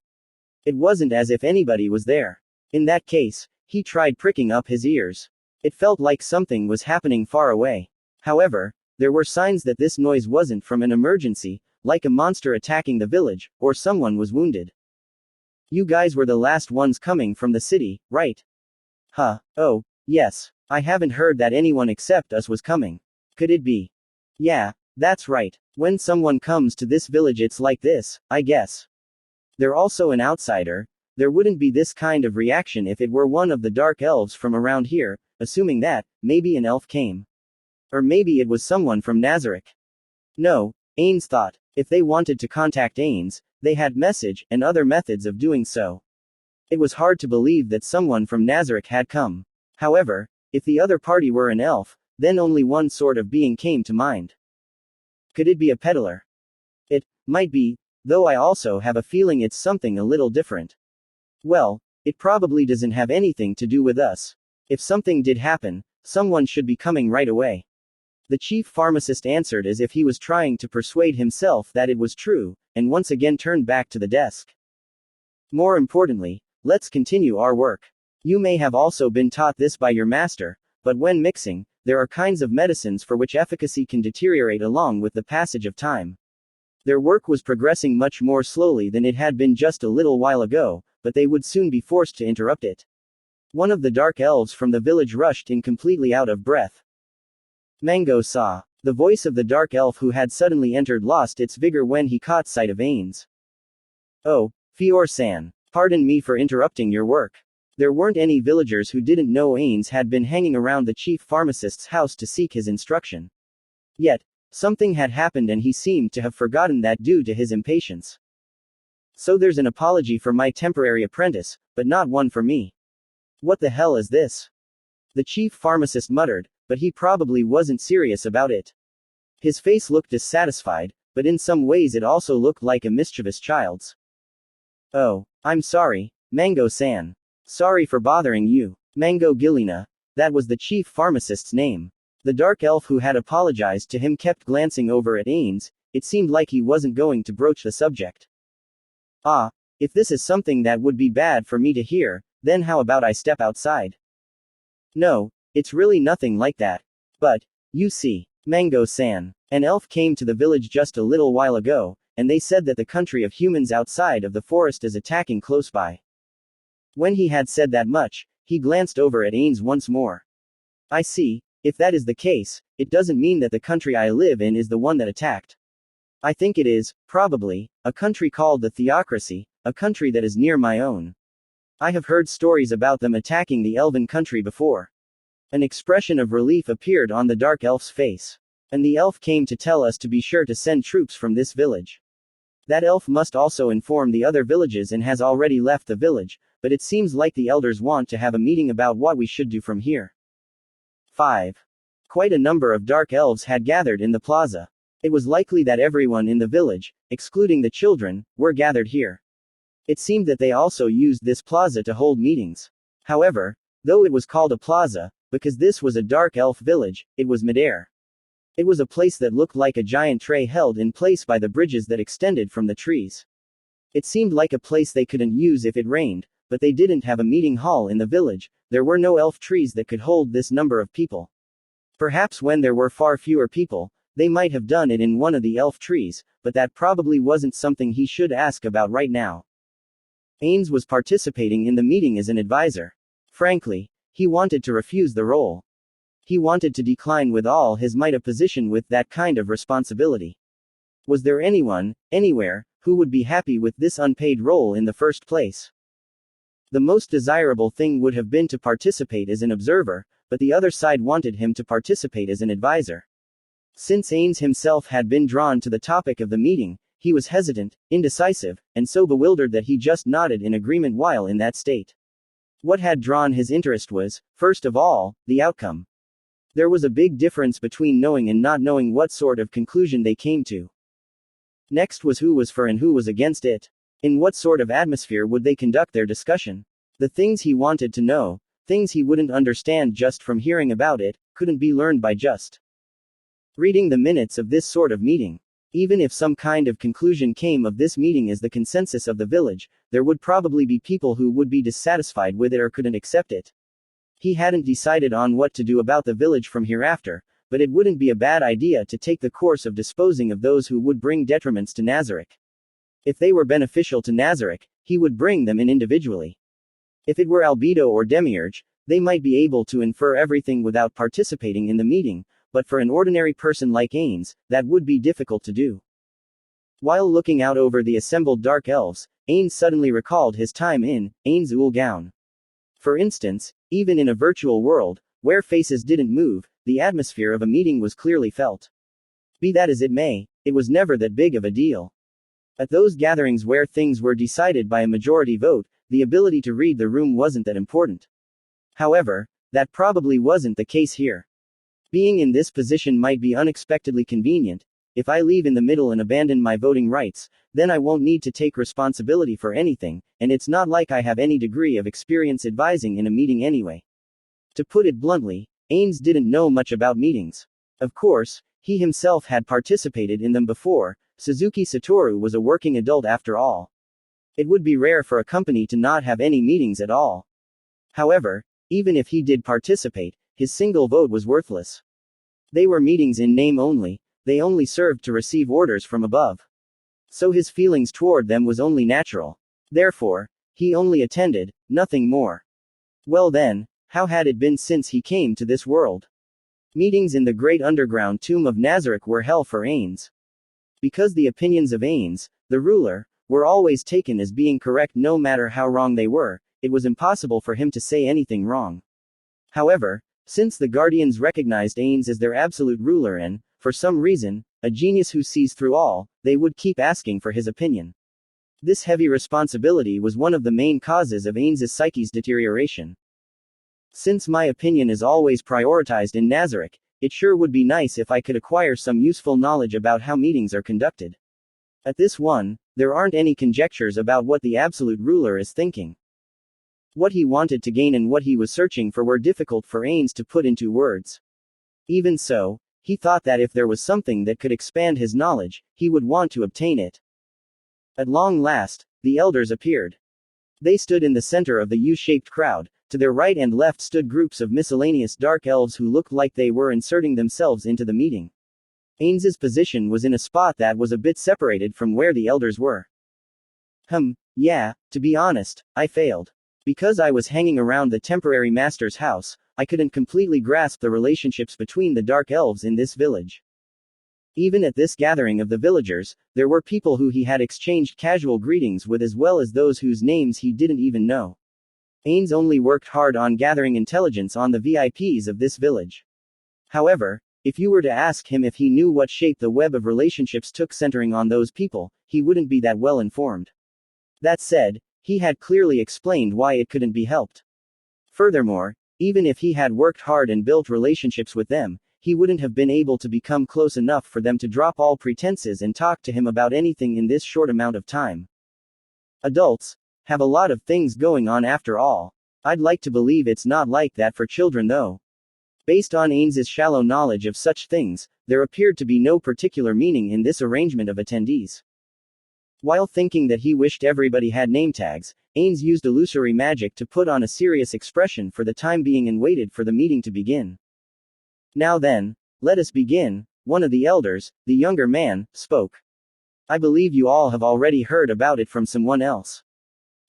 It wasn't as if anybody was there. In that case, he tried pricking up his ears. It felt like something was happening far away. However, there were signs that this noise wasn't from an emergency, like a monster attacking the village, or someone was wounded. You guys were the last ones coming from the city, right? Huh, oh, yes. I haven't heard that anyone except us was coming. Could it be? Yeah, that's right. When someone comes to this village it's like this, I guess. They're also an outsider. There wouldn't be this kind of reaction if it were one of the dark elves from around here, assuming that, maybe an elf came. Or maybe it was someone from Nazareth. No, Ains thought, if they wanted to contact Ains, they had message, and other methods of doing so. It was hard to believe that someone from Nazareth had come. However, if the other party were an elf, then only one sort of being came to mind. Could it be a peddler? It might be, though I also have a feeling it's something a little different. Well, it probably doesn't have anything to do with us. If something did happen, someone should be coming right away. The chief pharmacist answered as if he was trying to persuade himself that it was true, and once again turned back to the desk. More importantly, let's continue our work. You may have also been taught this by your master, but when mixing, there are kinds of medicines for which efficacy can deteriorate along with the passage of time. Their work was progressing much more slowly than it had been just a little while ago, but they would soon be forced to interrupt it. One of the dark elves from the village rushed in completely out of breath. Mango saw. The voice of the dark elf who had suddenly entered lost its vigor when he caught sight of Ains. Oh, Fior-san. Pardon me for interrupting your work. There weren't any villagers who didn't know Ains had been hanging around the chief pharmacist's house to seek his instruction. Yet, something had happened and he seemed to have forgotten that due to his impatience. So there's an apology for my temporary apprentice, but not one for me. What the hell is this? The chief pharmacist muttered, but he probably wasn't serious about it. His face looked dissatisfied, but in some ways it also looked like a mischievous child's. Oh, I'm sorry, Mango-san. Sorry for bothering you. Mango Gilina. That was the chief pharmacist's name. The dark elf who had apologized to him kept glancing over at Ains. It seemed like he wasn't going to broach the subject. If this is something that would be bad for me to hear, then how about I step outside? No, it's really nothing like that. But, you see, Mango-san, an elf came to the village just a little while ago, and they said that the country of humans outside of the forest is attacking close by. When he had said that much, he glanced over at Ains once more. I see. If that is the case, it doesn't mean that the country I live in is the one that attacked. I think it is, probably, a country called the Theocracy, a country that is near my own. I have heard stories about them attacking the elven country before. An expression of relief appeared on the dark elf's face. And the elf came to tell us to be sure to send troops from this village. That elf must also inform the other villages and has already left the village, but it seems like the elders want to have a meeting about what we should do from here. 5. Quite a number of dark elves had gathered in the plaza. It was likely that everyone in the village, excluding the children, were gathered here. It seemed that they also used this plaza to hold meetings. However, though it was called a plaza, because this was a dark elf village, it was midair. It was a place that looked like a giant tray held in place by the bridges that extended from the trees. It seemed like a place they couldn't use if it rained, but they didn't have a meeting hall in the village. There were no elf trees that could hold this number of people. Perhaps when there were far fewer people, they might have done it in one of the elf trees, but that probably wasn't something he should ask about right now. Ains was participating in the meeting as an advisor. Frankly, he wanted to refuse the role. He wanted to decline with all his might a position with that kind of responsibility. Was there anyone, anywhere, who would be happy with this unpaid role in the first place? The most desirable thing would have been to participate as an observer, but the other side wanted him to participate as an advisor. Since Ains himself had been drawn to the topic of the meeting, he was hesitant, indecisive, and so bewildered that he just nodded in agreement while in that state. What had drawn his interest was, first of all, the outcome. There was a big difference between knowing and not knowing what sort of conclusion they came to. Next was who was for and who was against it. In what sort of atmosphere would they conduct their discussion? The things he wanted to know, things he wouldn't understand just from hearing about it, couldn't be learned by just reading the minutes of this sort of meeting. Even if some kind of conclusion came of this meeting as the consensus of the village, there would probably be people who would be dissatisfied with it or couldn't accept it. He hadn't decided on what to do about the village from hereafter, but it wouldn't be a bad idea to take the course of disposing of those who would bring detriments to Nazarick. If they were beneficial to Nazarick, he would bring them in individually. If it were Albedo or Demiurge, they might be able to infer everything without participating in the meeting, but for an ordinary person like Ains, that would be difficult to do. While looking out over the assembled dark elves, Ains suddenly recalled his time in Ains Ul Gown. For instance, even in a virtual world, where faces didn't move, the atmosphere of a meeting was clearly felt. Be that as it may, it was never that big of a deal. At those gatherings where things were decided by a majority vote, the ability to read the room wasn't that important. However, that probably wasn't the case here. Being in this position might be unexpectedly convenient. If I leave in the middle and abandon my voting rights, then I won't need to take responsibility for anything, and it's not like I have any degree of experience advising in a meeting anyway. To put it bluntly, Ains didn't know much about meetings. Of course, he himself had participated in them before. Suzuki Satoru was a working adult after all. It would be rare for a company to not have any meetings at all. However, even if he did participate, his single vote was worthless. They were meetings in name only, they only served to receive orders from above. So his feelings toward them was only natural. Therefore, he only attended, nothing more. Well then, how had it been since he came to this world? Meetings in the great underground tomb of Nazarick were hell for Ains. Because the opinions of Ains, the ruler, were always taken as being correct no matter how wrong they were, it was impossible for him to say anything wrong. However, since the Guardians recognized Ains as their absolute ruler and, for some reason, a genius who sees through all, they would keep asking for his opinion. This heavy responsibility was one of the main causes of Ains's psyche's deterioration. Since my opinion is always prioritized in Nazarick, it sure would be nice if I could acquire some useful knowledge about how meetings are conducted. At this one, there aren't any conjectures about what the absolute ruler is thinking. What he wanted to gain and what he was searching for were difficult for Ains to put into words. Even so, he thought that if there was something that could expand his knowledge, he would want to obtain it. At long last, the elders appeared. They stood in the center of the U-shaped crowd. To their right and left stood groups of miscellaneous dark elves who looked like they were inserting themselves into the meeting. Ains's position was in a spot that was a bit separated from where the elders were. Yeah, to be honest, I failed. Because I was hanging around the temporary master's house, I couldn't completely grasp the relationships between the dark elves in this village. Even at this gathering of the villagers, there were people who he had exchanged casual greetings with as well as those whose names he didn't even know. Ains only worked hard on gathering intelligence on the VIPs of this village. However, if you were to ask him if he knew what shape the web of relationships took centering on those people, he wouldn't be that well informed. That said, he had clearly explained why it couldn't be helped. Furthermore, even if he had worked hard and built relationships with them, he wouldn't have been able to become close enough for them to drop all pretenses and talk to him about anything in this short amount of time. Adults have a lot of things going on after all. I'd like to believe it's not like that for children though. Based on Ains's shallow knowledge of such things, there appeared to be no particular meaning in this arrangement of attendees. While thinking that he wished everybody had name tags, Ains used illusory magic to put on a serious expression for the time being and waited for the meeting to begin. Now then, let us begin, one of the elders, the younger man, spoke. I believe you all have already heard about it from someone else.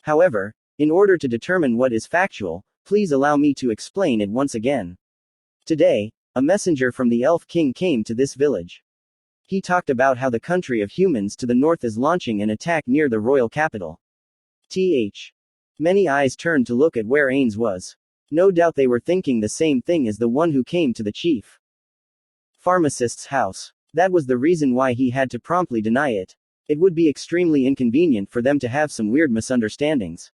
However, in order to determine what is factual, please allow me to explain it once again. Today, a messenger from the Elf King came to this village. He talked about how the country of humans to the north is launching an attack near the royal capital. Many eyes turned to look at where Ains was. No doubt they were thinking the same thing as the one who came to the chief pharmacist's house. That was the reason why he had to promptly deny it. It would be extremely inconvenient for them to have some weird misunderstandings.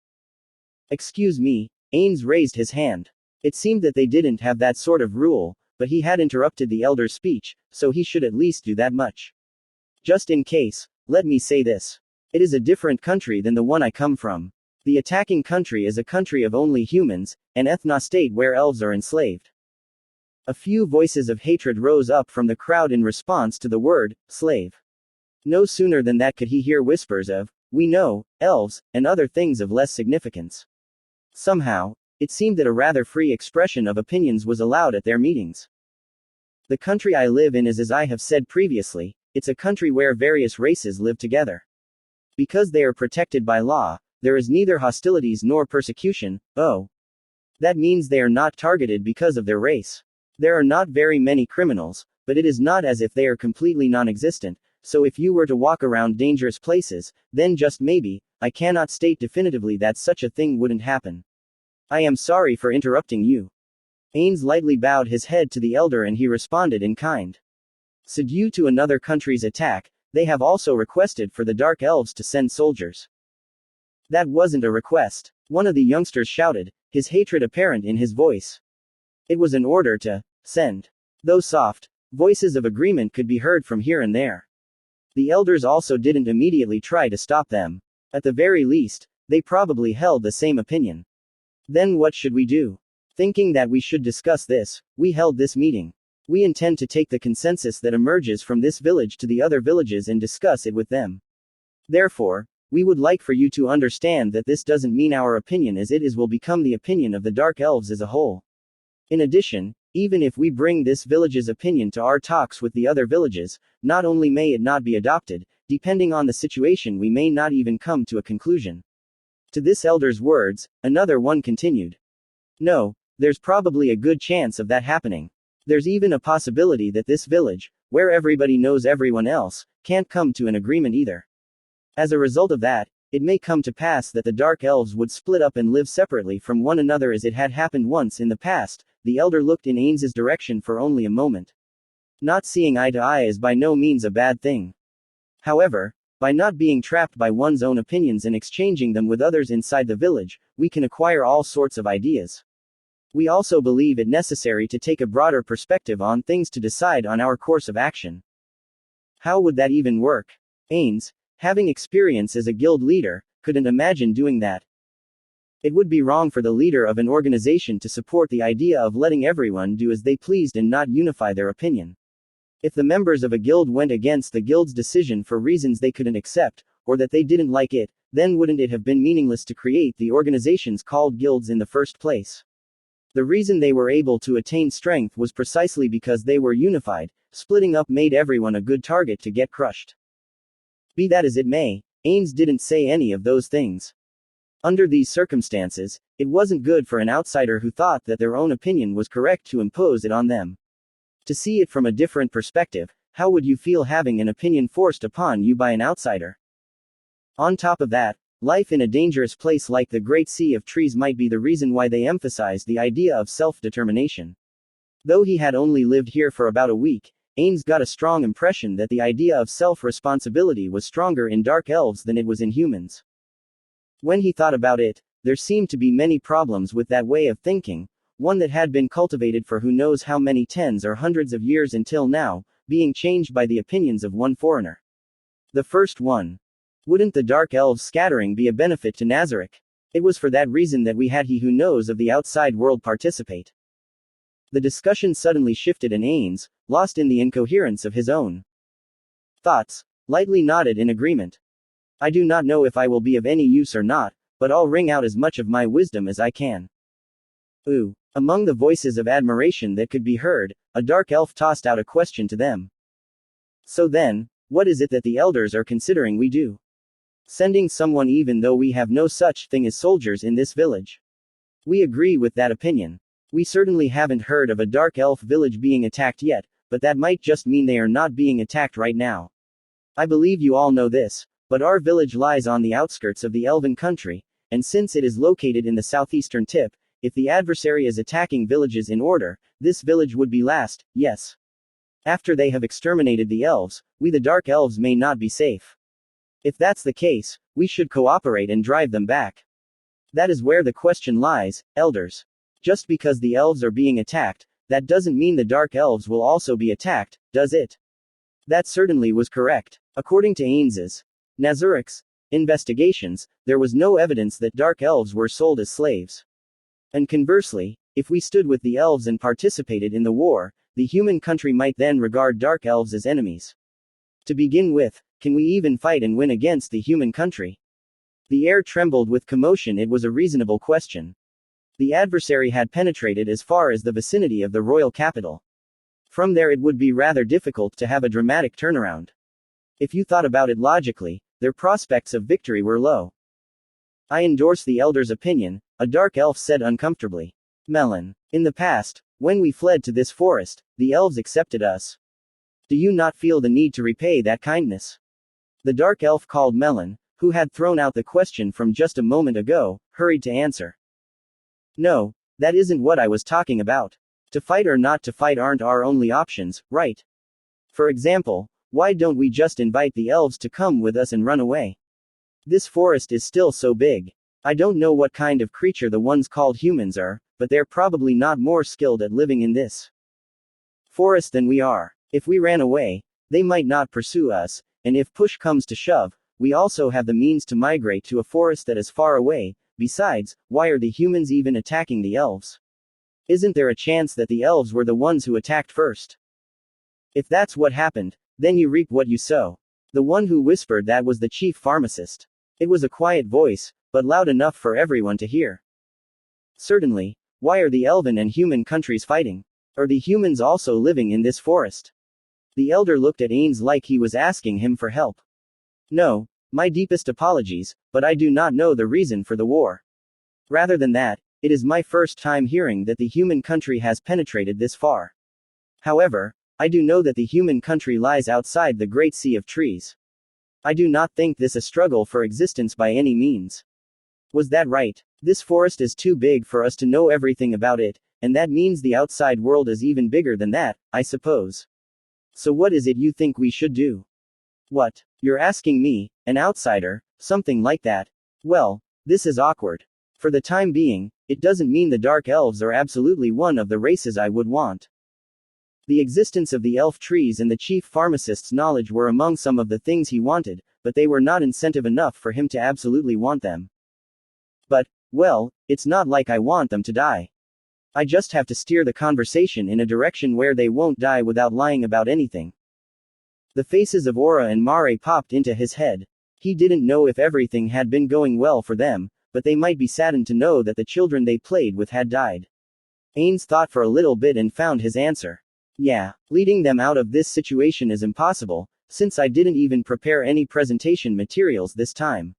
Excuse me, Ains raised his hand. It seemed that they didn't have that sort of rule, but he had interrupted the elder's speech, so he should at least do that much. Just in case, let me say this. It is a different country than the one I come from. The attacking country is a country of only humans, an ethnostate where elves are enslaved. A few voices of hatred rose up from the crowd in response to the word, slave. No sooner than that could he hear whispers of, we know, elves, and other things of less significance. Somehow, it seemed that a rather free expression of opinions was allowed at their meetings. The country I live in is, as I have said previously, it's a country where various races live together. Because they are protected by law, there is neither hostilities nor persecution. That means they are not targeted because of their race. There are not very many criminals, but it is not as if they are completely non-existent, so if you were to walk around dangerous places, then just maybe, I cannot state definitively that such a thing wouldn't happen. I am sorry for interrupting you. Ains lightly bowed his head to the elder and he responded in kind. So due to another country's attack, they have also requested for the Dark Elves to send soldiers. That wasn't a request. One of the youngsters shouted, his hatred apparent in his voice. It was an order to send. Though soft, voices of agreement could be heard from here and there. The elders also didn't immediately try to stop them. At the very least, they probably held the same opinion. Then what should we do? Thinking that we should discuss this, we held this meeting. We intend to take the consensus that emerges from this village to the other villages and discuss it with them. Therefore, we would like for you to understand that this doesn't mean our opinion as it is will become the opinion of the Dark Elves as a whole. In addition, even if we bring this village's opinion to our talks with the other villages, not only may it not be adopted, depending on the situation we may not even come to a conclusion. To this elder's words, another one continued. No, there's probably a good chance of that happening. There's even a possibility that this village, where everybody knows everyone else, can't come to an agreement either. As a result of that, it may come to pass that the Dark Elves would split up and live separately from one another as it had happened once in the past. The elder looked in Ains's direction for only a moment. Not seeing eye to eye is by no means a bad thing. However, by not being trapped by one's own opinions and exchanging them with others inside the village, we can acquire all sorts of ideas. We also believe it necessary to take a broader perspective on things to decide on our course of action. How would that even work? Ains, having experience as a guild leader, couldn't imagine doing that. It would be wrong for the leader of an organization to support the idea of letting everyone do as they pleased and not unify their opinion. If the members of a guild went against the guild's decision for reasons they couldn't accept, or that they didn't like it, then wouldn't it have been meaningless to create the organizations called guilds in the first place? The reason they were able to attain strength was precisely because they were unified, Splitting up made everyone a good target to get crushed. Be that as it may, Ains didn't say any of those things. Under these circumstances, it wasn't good for an outsider who thought that their own opinion was correct to impose it on them. To see it from a different perspective, how would you feel having an opinion forced upon you by an outsider? On top of that, life in a dangerous place like the Great Sea of Trees might be the reason why they emphasized the idea of self-determination. Though he had only lived here for about a week, Ains got a strong impression that the idea of self-responsibility was stronger in dark elves than it was in humans. When he thought about it, there seemed to be many problems with that way of thinking, one that had been cultivated for who knows how many tens or hundreds of years until now, being changed by the opinions of one foreigner. The first one. Wouldn't the dark elves scattering be a benefit to Nazarick? It was for that reason that we had he who knows of the outside world participate. The discussion suddenly shifted and Ains, lost in the incoherence of his own thoughts, lightly nodded in agreement. I do not know if I will be of any use or not, but I'll wring out as much of my wisdom as I can. Ooh. Among the voices of admiration that could be heard, a dark elf tossed out a question to them. So then, what is it that the elders are considering we do? Sending someone even though we have no such thing as soldiers in this village. We agree with that opinion. We certainly haven't heard of a dark elf village being attacked yet, but that might just mean they are not being attacked right now. I believe you all know this, but our village lies on the outskirts of the elven country, and since it is located in the southeastern tip, if the adversary is attacking villages in order, this village would be last, yes. After they have exterminated the elves, we the dark elves may not be safe. If that's the case, we should cooperate and drive them back. That is where the question lies, elders. Just because the elves are being attacked, that doesn't mean the dark elves will also be attacked, does it? That certainly was correct. According to Ains's, Nazarick's investigations, there was no evidence that dark elves were sold as slaves. And conversely, if we stood with the elves and participated in the war, the human country might then regard dark elves as enemies. To begin with, can we even fight and win against the human country? The air trembled with commotion. It was a reasonable question. The adversary had penetrated as far as the vicinity of the royal capital. From there it would be rather difficult to have a dramatic turnaround. If you thought about it logically, their prospects of victory were low. I endorse the elder's opinion, a dark elf said uncomfortably. Melon. In the past, when we fled to this forest, the elves accepted us. Do you not feel the need to repay that kindness? The dark elf called Melon, who had thrown out the question from just a moment ago, hurried to answer. No, that isn't what I was talking about. To fight or not to fight aren't our only options, right? For example, why don't we just invite the elves to come with us and run away? This forest is still so big. I don't know what kind of creature the ones called humans are, but they're probably not more skilled at living in this forest than we are. If we ran away, they might not pursue us, and if push comes to shove, we also have the means to migrate to a forest that is far away. Besides, why are the humans even attacking the elves? Isn't there a chance that the elves were the ones who attacked first? If that's what happened, then you reap what you sow. The one who whispered that was the chief pharmacist. It was a quiet voice, but loud enough for everyone to hear. Certainly, why are the elven and human countries fighting? Are the humans also living in this forest? The elder looked at Ains like he was asking him for help. No, my deepest apologies, but I do not know the reason for the war. Rather than that, it is my first time hearing that the human country has penetrated this far. However, I do know that the human country lies outside the Great Sea of Trees. I do not think this a struggle for existence by any means. Was that right? This forest is too big for us to know everything about it, and that means the outside world is even bigger than that, I suppose. So what is it you think we should do? What? You're asking me, an outsider, something like that? Well, this is awkward. For the time being, it doesn't mean the dark elves are absolutely one of the races I would want. The existence of the elf trees and the chief pharmacist's knowledge were among some of the things he wanted, but they were not incentive enough for him to absolutely want them. But, well, it's not like I want them to die. I just have to steer the conversation in a direction where they won't die without lying about anything. The faces of Aura and Mare popped into his head. He didn't know if everything had been going well for them, but they might be saddened to know that the children they played with had died. Ains thought for a little bit and found his answer. Yeah, leading them out of this situation is impossible, since I didn't even prepare any presentation materials this time.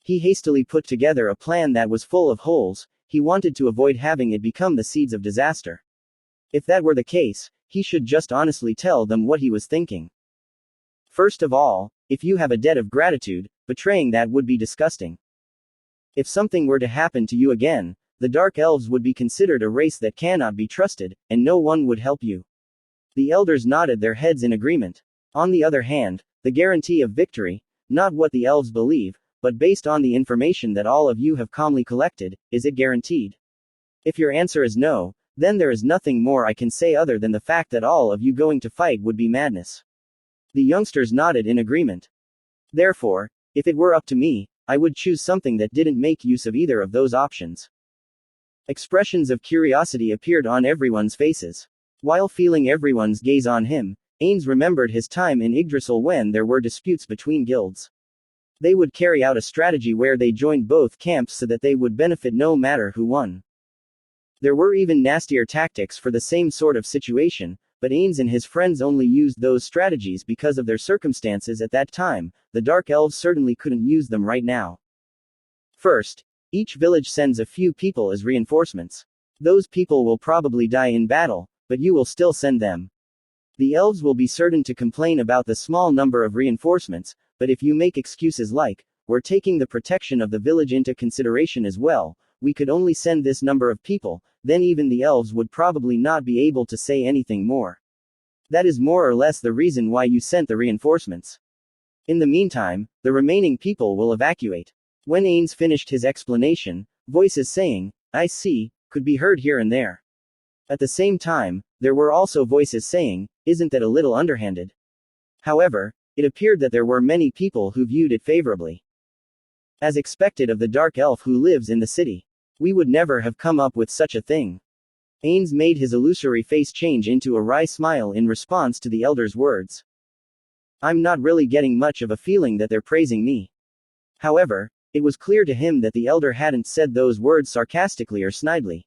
He hastily put together a plan that was full of holes. He wanted to avoid having it become the seeds of disaster. If that were the case, he should just honestly tell them what he was thinking. First of all, if you have a debt of gratitude, betraying that would be disgusting. If something were to happen to you again, the Dark Elves would be considered a race that cannot be trusted, and no one would help you. The elders nodded their heads in agreement. On the other hand, the guarantee of victory, not what the elves believe, but based on the information that all of you have calmly collected, is it guaranteed? If your answer is no, then there is nothing more I can say other than the fact that all of you going to fight would be madness. The youngsters nodded in agreement. Therefore, if it were up to me, I would choose something that didn't make use of either of those options. Expressions of curiosity appeared on everyone's faces. While feeling everyone's gaze on him, Ains remembered his time in Yggdrasil when there were disputes between guilds. They would carry out a strategy where they joined both camps so that they would benefit no matter who won. There were even nastier tactics for the same sort of situation, but Ains and his friends only used those strategies because of their circumstances at that time. The Dark Elves certainly couldn't use them right now. First, each village sends a few people as reinforcements. Those people will probably die in battle, but you will still send them. The elves will be certain to complain about the small number of reinforcements, but if you make excuses like, "We're taking the protection of the village into consideration as well, we could only send this number of people," then even the elves would probably not be able to say anything more. That is more or less the reason why you sent the reinforcements. In the meantime, the remaining people will evacuate. When Ains finished his explanation, voices saying, "I see," could be heard here and there. At the same time, there were also voices saying, "Isn't that a little underhanded?" However, it appeared that there were many people who viewed it favorably. As expected of the dark elf who lives in the city. We would never have come up with such a thing. Ains made his illusory face change into a wry smile in response to the elder's words. I'm not really getting much of a feeling that they're praising me. However, it was clear to him that the elder hadn't said those words sarcastically or snidely.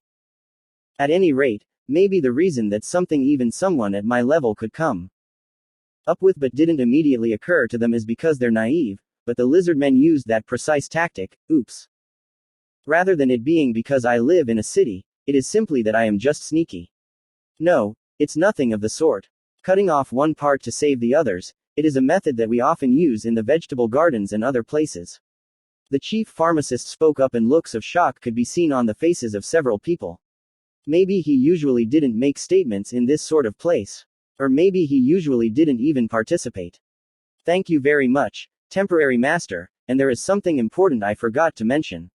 At any rate, maybe the reason that something even someone at my level could come up with but didn't immediately occur to them is because they're naive, but the lizardmen used that precise tactic, oops. Rather than it being because I live in a city, it is simply that I am just sneaky. No, it's nothing of the sort. Cutting off one part to save the others, it is a method that we often use in the vegetable gardens and other places. The chief pharmacist spoke up and looks of shock could be seen on the faces of several people. Maybe he usually didn't make statements in this sort of place. Or maybe he usually didn't even participate. Thank you very much, temporary master, and there is something important I forgot to mention.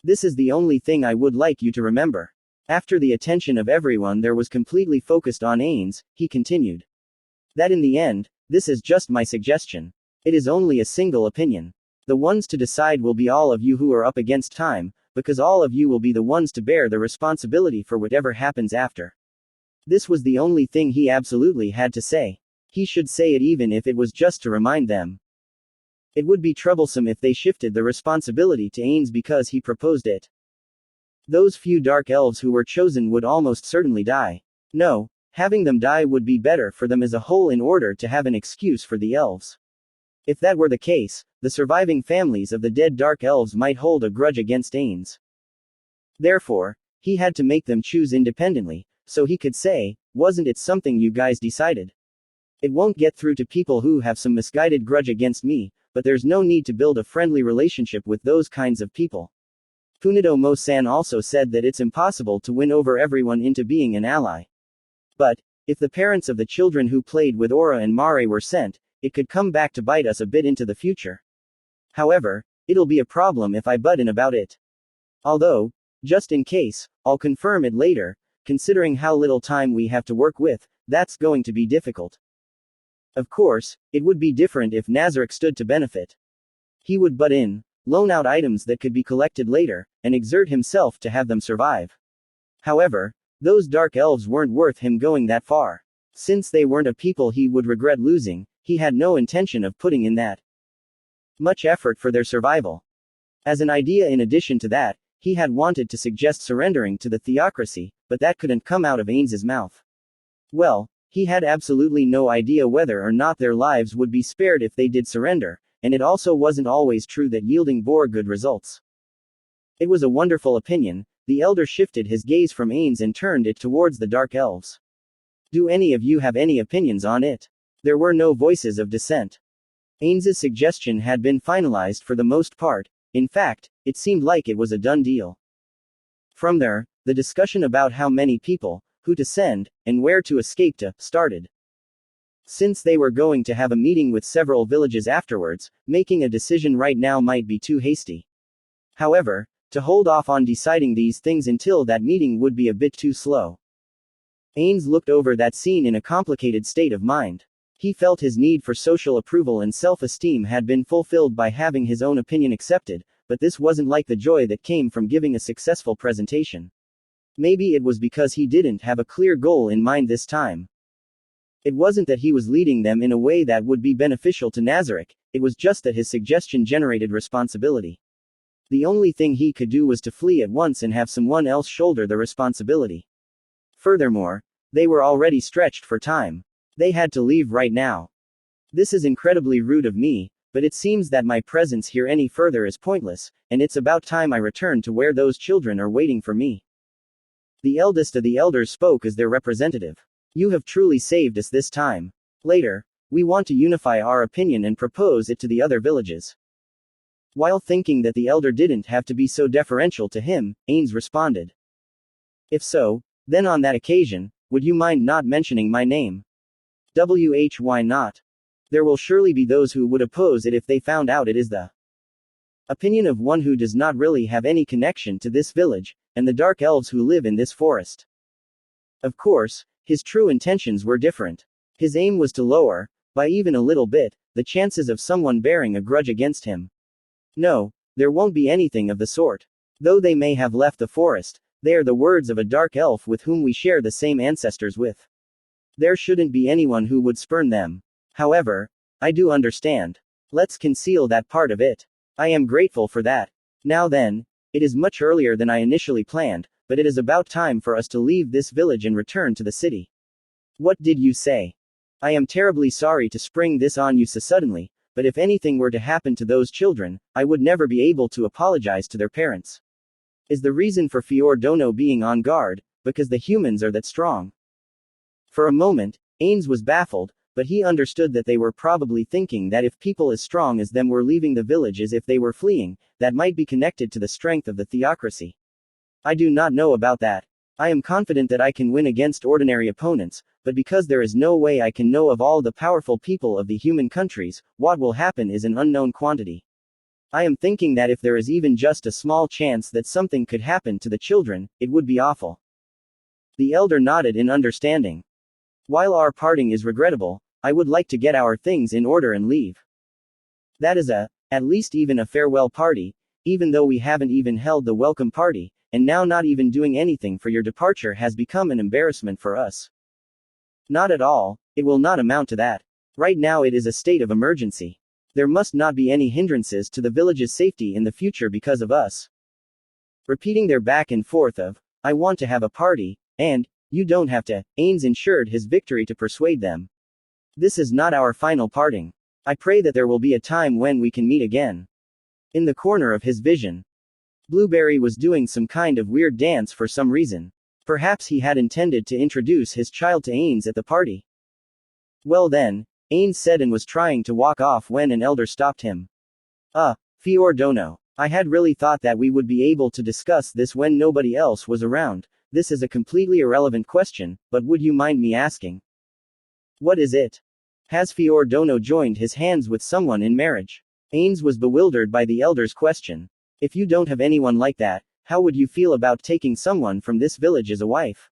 This is the only thing I would like you to remember. After the attention of everyone there was completely focused on Ains, he continued. That in the end, this is just my suggestion. It is only a single opinion. The ones to decide will be all of you who are up against time, because all of you will be the ones to bear the responsibility for whatever happens after. This was the only thing he absolutely had to say. He should say it even if it was just to remind them. It would be troublesome if they shifted the responsibility to Ains because he proposed it. Those few dark elves who were chosen would almost certainly die. No, having them die would be better for them as a whole in order to have an excuse for the elves. If that were the case, the surviving families of the dead dark elves might hold a grudge against Ains. Therefore, he had to make them choose independently, so he could say, wasn't it something you guys decided? It won't get through to people who have some misguided grudge against me, but there's no need to build a friendly relationship with those kinds of people. Punido Mo-san also said that it's impossible to win over everyone into being an ally. But, if the parents of the children who played with Aura and Mare were sent, it could come back to bite us a bit into the future. However, it'll be a problem if I butt in about it. Although, just in case, I'll confirm it later, considering how little time we have to work with, that's going to be difficult. Of course, it would be different if Nazarick stood to benefit. He would butt in, loan out items that could be collected later, and exert himself to have them survive. However, those dark elves weren't worth him going that far. Since they weren't a people he would regret losing, he had no intention of putting in that much effort for their survival. As an idea in addition to that, he had wanted to suggest surrendering to the theocracy, but that couldn't come out of Ains's mouth. Well, he had absolutely no idea whether or not their lives would be spared if they did surrender, and it also wasn't always true that yielding bore good results. It was a wonderful opinion. The elder shifted his gaze from Ains and turned it towards the dark elves. Do any of you have any opinions on it? There were no voices of dissent. Ains's suggestion had been finalized for the most part. In fact, it seemed like it was a done deal. From there, the discussion about how many people, who to send, and where to escape to, started. Since they were going to have a meeting with several villages afterwards, making a decision right now might be too hasty. However, to hold off on deciding these things until that meeting would be a bit too slow. Ains looked over that scene in a complicated state of mind. He felt his need for social approval and self-esteem had been fulfilled by having his own opinion accepted, but this wasn't like the joy that came from giving a successful presentation. Maybe it was because he didn't have a clear goal in mind this time. It wasn't that he was leading them in a way that would be beneficial to Nazarick, it was just that his suggestion generated responsibility. The only thing he could do was to flee at once and have someone else shoulder the responsibility. Furthermore, they were already stretched for time. They had to leave right now. This is incredibly rude of me, but it seems that my presence here any further is pointless, and it's about time I return to where those children are waiting for me. The eldest of the elders spoke as their representative. You have truly saved us this time. Later, we want to unify our opinion and propose it to the other villages. While thinking that the elder didn't have to be so deferential to him, Ains responded. If so, then on that occasion, would you mind not mentioning my name? Why not? There will surely be those who would oppose it if they found out it is the opinion of one who does not really have any connection to this village, and the dark elves who live in this forest. Of course, his true intentions were different. His aim was to lower, by even a little bit, the chances of someone bearing a grudge against him. No, there won't be anything of the sort. Though they may have left the forest, they are the words of a dark elf with whom we share the same ancestors with. There shouldn't be anyone who would spurn them. However, I do understand. Let's conceal that part of it. I am grateful for that. Now then, it is much earlier than I initially planned, but it is about time for us to leave this village and return to the city. What did you say? I am terribly sorry to spring this on you so suddenly, but if anything were to happen to those children, I would never be able to apologize to their parents. Is the reason for Fiordono being on guard, because the humans are that strong? For a moment, Ains was baffled, but he understood that they were probably thinking that if people as strong as them were leaving the village as if they were fleeing, that might be connected to the strength of the theocracy. I do not know about that. I am confident that I can win against ordinary opponents, but because there is no way I can know of all the powerful people of the human countries, what will happen is an unknown quantity. I am thinking that if there is even just a small chance that something could happen to the children, it would be awful. The elder nodded in understanding. While our parting is regrettable, I would like to get our things in order and leave. That is at least even a farewell party, even though we haven't even held the welcome party, and now not even doing anything for your departure has become an embarrassment for us. Not at all, it will not amount to that. Right now it is a state of emergency. There must not be any hindrances to the village's safety in the future because of us. Repeating their back and forth of, I want to have a party, and, you don't have to, Ains ensured his victory to persuade them. This is not our final parting. I pray that there will be a time when we can meet again. In the corner of his vision, Blueberry was doing some kind of weird dance for some reason. Perhaps he had intended to introduce his child to Ains at the party. Well then, Ains said and was trying to walk off when an elder stopped him. Fiordono. I had really thought that we would be able to discuss this when nobody else was around. This is a completely irrelevant question, but would you mind me asking? What is it? Has Fiordono joined his hands with someone in marriage? Ains was bewildered by the elder's question. If you don't have anyone like that, how would you feel about taking someone from this village as a wife?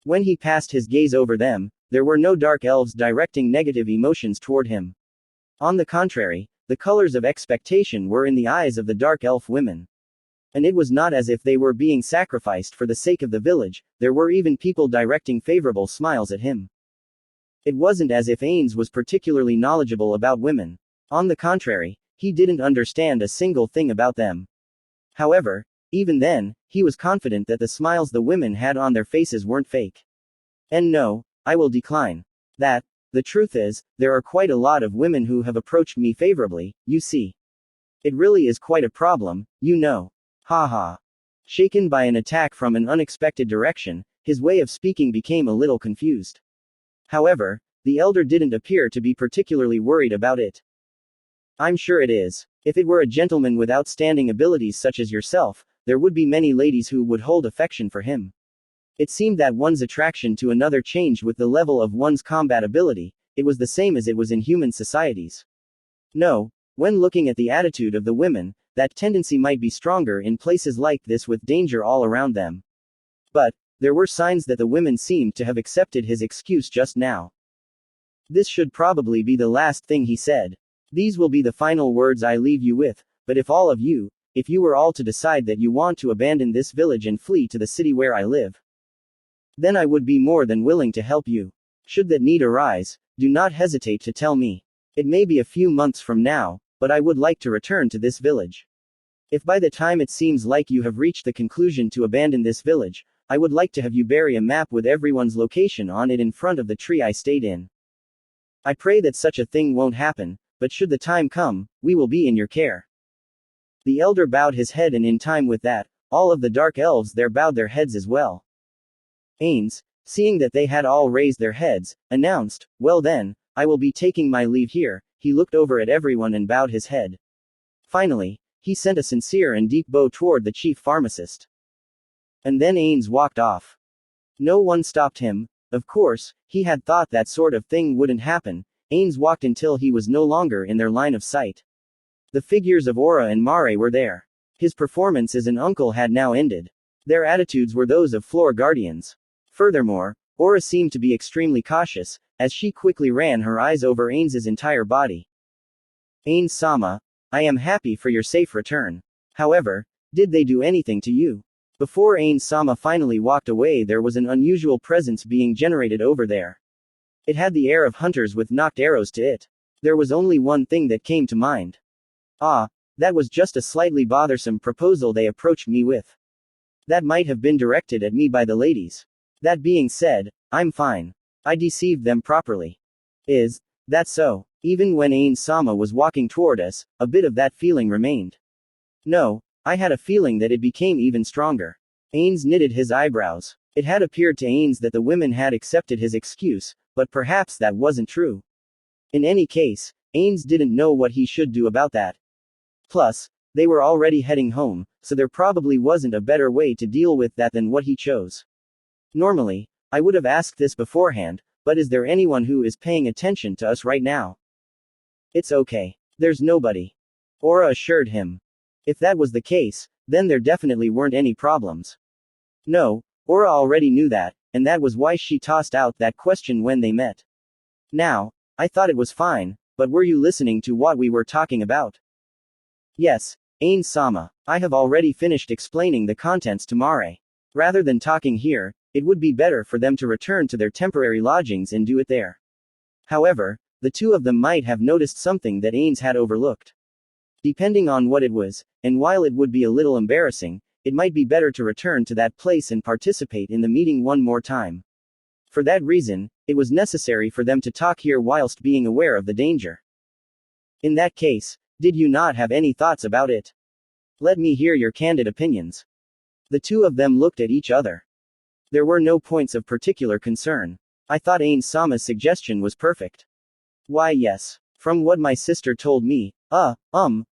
When he passed his gaze over them, there were no dark elves directing negative emotions toward him. On the contrary, the colors of expectation were in the eyes of the dark elf women. And it was not as if they were being sacrificed for the sake of the village, there were even people directing favorable smiles at him. It wasn't as if Ains was particularly knowledgeable about women. On the contrary, he didn't understand a single thing about them. However, even then, he was confident that the smiles the women had on their faces weren't fake. And no, I will decline. That. The truth is, there are quite a lot of women who have approached me favorably, you see. It really is quite a problem, you know. Ha ha. Shaken by an attack from an unexpected direction, his way of speaking became a little confused. However, the elder didn't appear to be particularly worried about it. I'm sure it is. If it were a gentleman with outstanding abilities such as yourself, there would be many ladies who would hold affection for him. It seemed that one's attraction to another changed with the level of one's combat ability. It was the same as it was in human societies. No, when looking at the attitude of the women, that tendency might be stronger in places like this with danger all around them. But, there were signs that the women seemed to have accepted his excuse just now. This should probably be the last thing he said. These will be the final words I leave you with, but if you were all to decide that you want to abandon this village and flee to the city where I live, then I would be more than willing to help you. Should that need arise, do not hesitate to tell me. It may be a few months from now, but I would like to return to this village. If by the time it seems like you have reached the conclusion to abandon this village, I would like to have you bury a map with everyone's location on it in front of the tree I stayed in. I pray that such a thing won't happen, but should the time come, we will be in your care. The elder bowed his head, and in time with that, all of the dark elves there bowed their heads as well. Ains, seeing that they had all raised their heads, announced, "Well then, I will be taking my leave here." He looked over at everyone and bowed his head. Finally, he sent a sincere and deep bow toward the chief pharmacist. And then Ains walked off. No one stopped him. Of course, he had thought that sort of thing wouldn't happen. Ains walked until he was no longer in their line of sight. The figures of Aura and Mare were there. His performance as an uncle had now ended. Their attitudes were those of floor guardians. Furthermore, Aura seemed to be extremely cautious, as she quickly ran her eyes over Ains's entire body. Ains-sama, I am happy for your safe return. However, did they do anything to you? Before Ains-sama finally walked away, there was an unusual presence being generated over there. It had the air of hunters with knocked arrows to it. There was only one thing that came to mind. Ah, that was just a slightly bothersome proposal they approached me with. That might have been directed at me by the ladies. That being said, I'm fine. I deceived them properly. Is that so? Even when Ains-sama was walking toward us, a bit of that feeling remained. No, I had a feeling that it became even stronger. Ains knitted his eyebrows. It had appeared to Ains that the women had accepted his excuse, but perhaps that wasn't true. In any case, Ains didn't know what he should do about that. Plus, they were already heading home, so there probably wasn't a better way to deal with that than what he chose. Normally, I would have asked this beforehand, but is there anyone who is paying attention to us right now? It's okay. There's nobody. Aura assured him. If that was the case, then there definitely weren't any problems. No, Aura already knew that, and that was why she tossed out that question when they met. Now, I thought it was fine, but were you listening to what we were talking about? Yes, Ains-sama, I have already finished explaining the contents to Mare. Rather than talking here, it would be better for them to return to their temporary lodgings and do it there. However, the two of them might have noticed something that Ains had overlooked. Depending on what it was, and while it would be a little embarrassing, it might be better to return to that place and participate in the meeting one more time. For that reason, it was necessary for them to talk here whilst being aware of the danger. In that case, did you not have any thoughts about it? Let me hear your candid opinions. The two of them looked at each other. There were no points of particular concern. I thought Ains-sama's suggestion was perfect. Why yes. From what my sister told me, I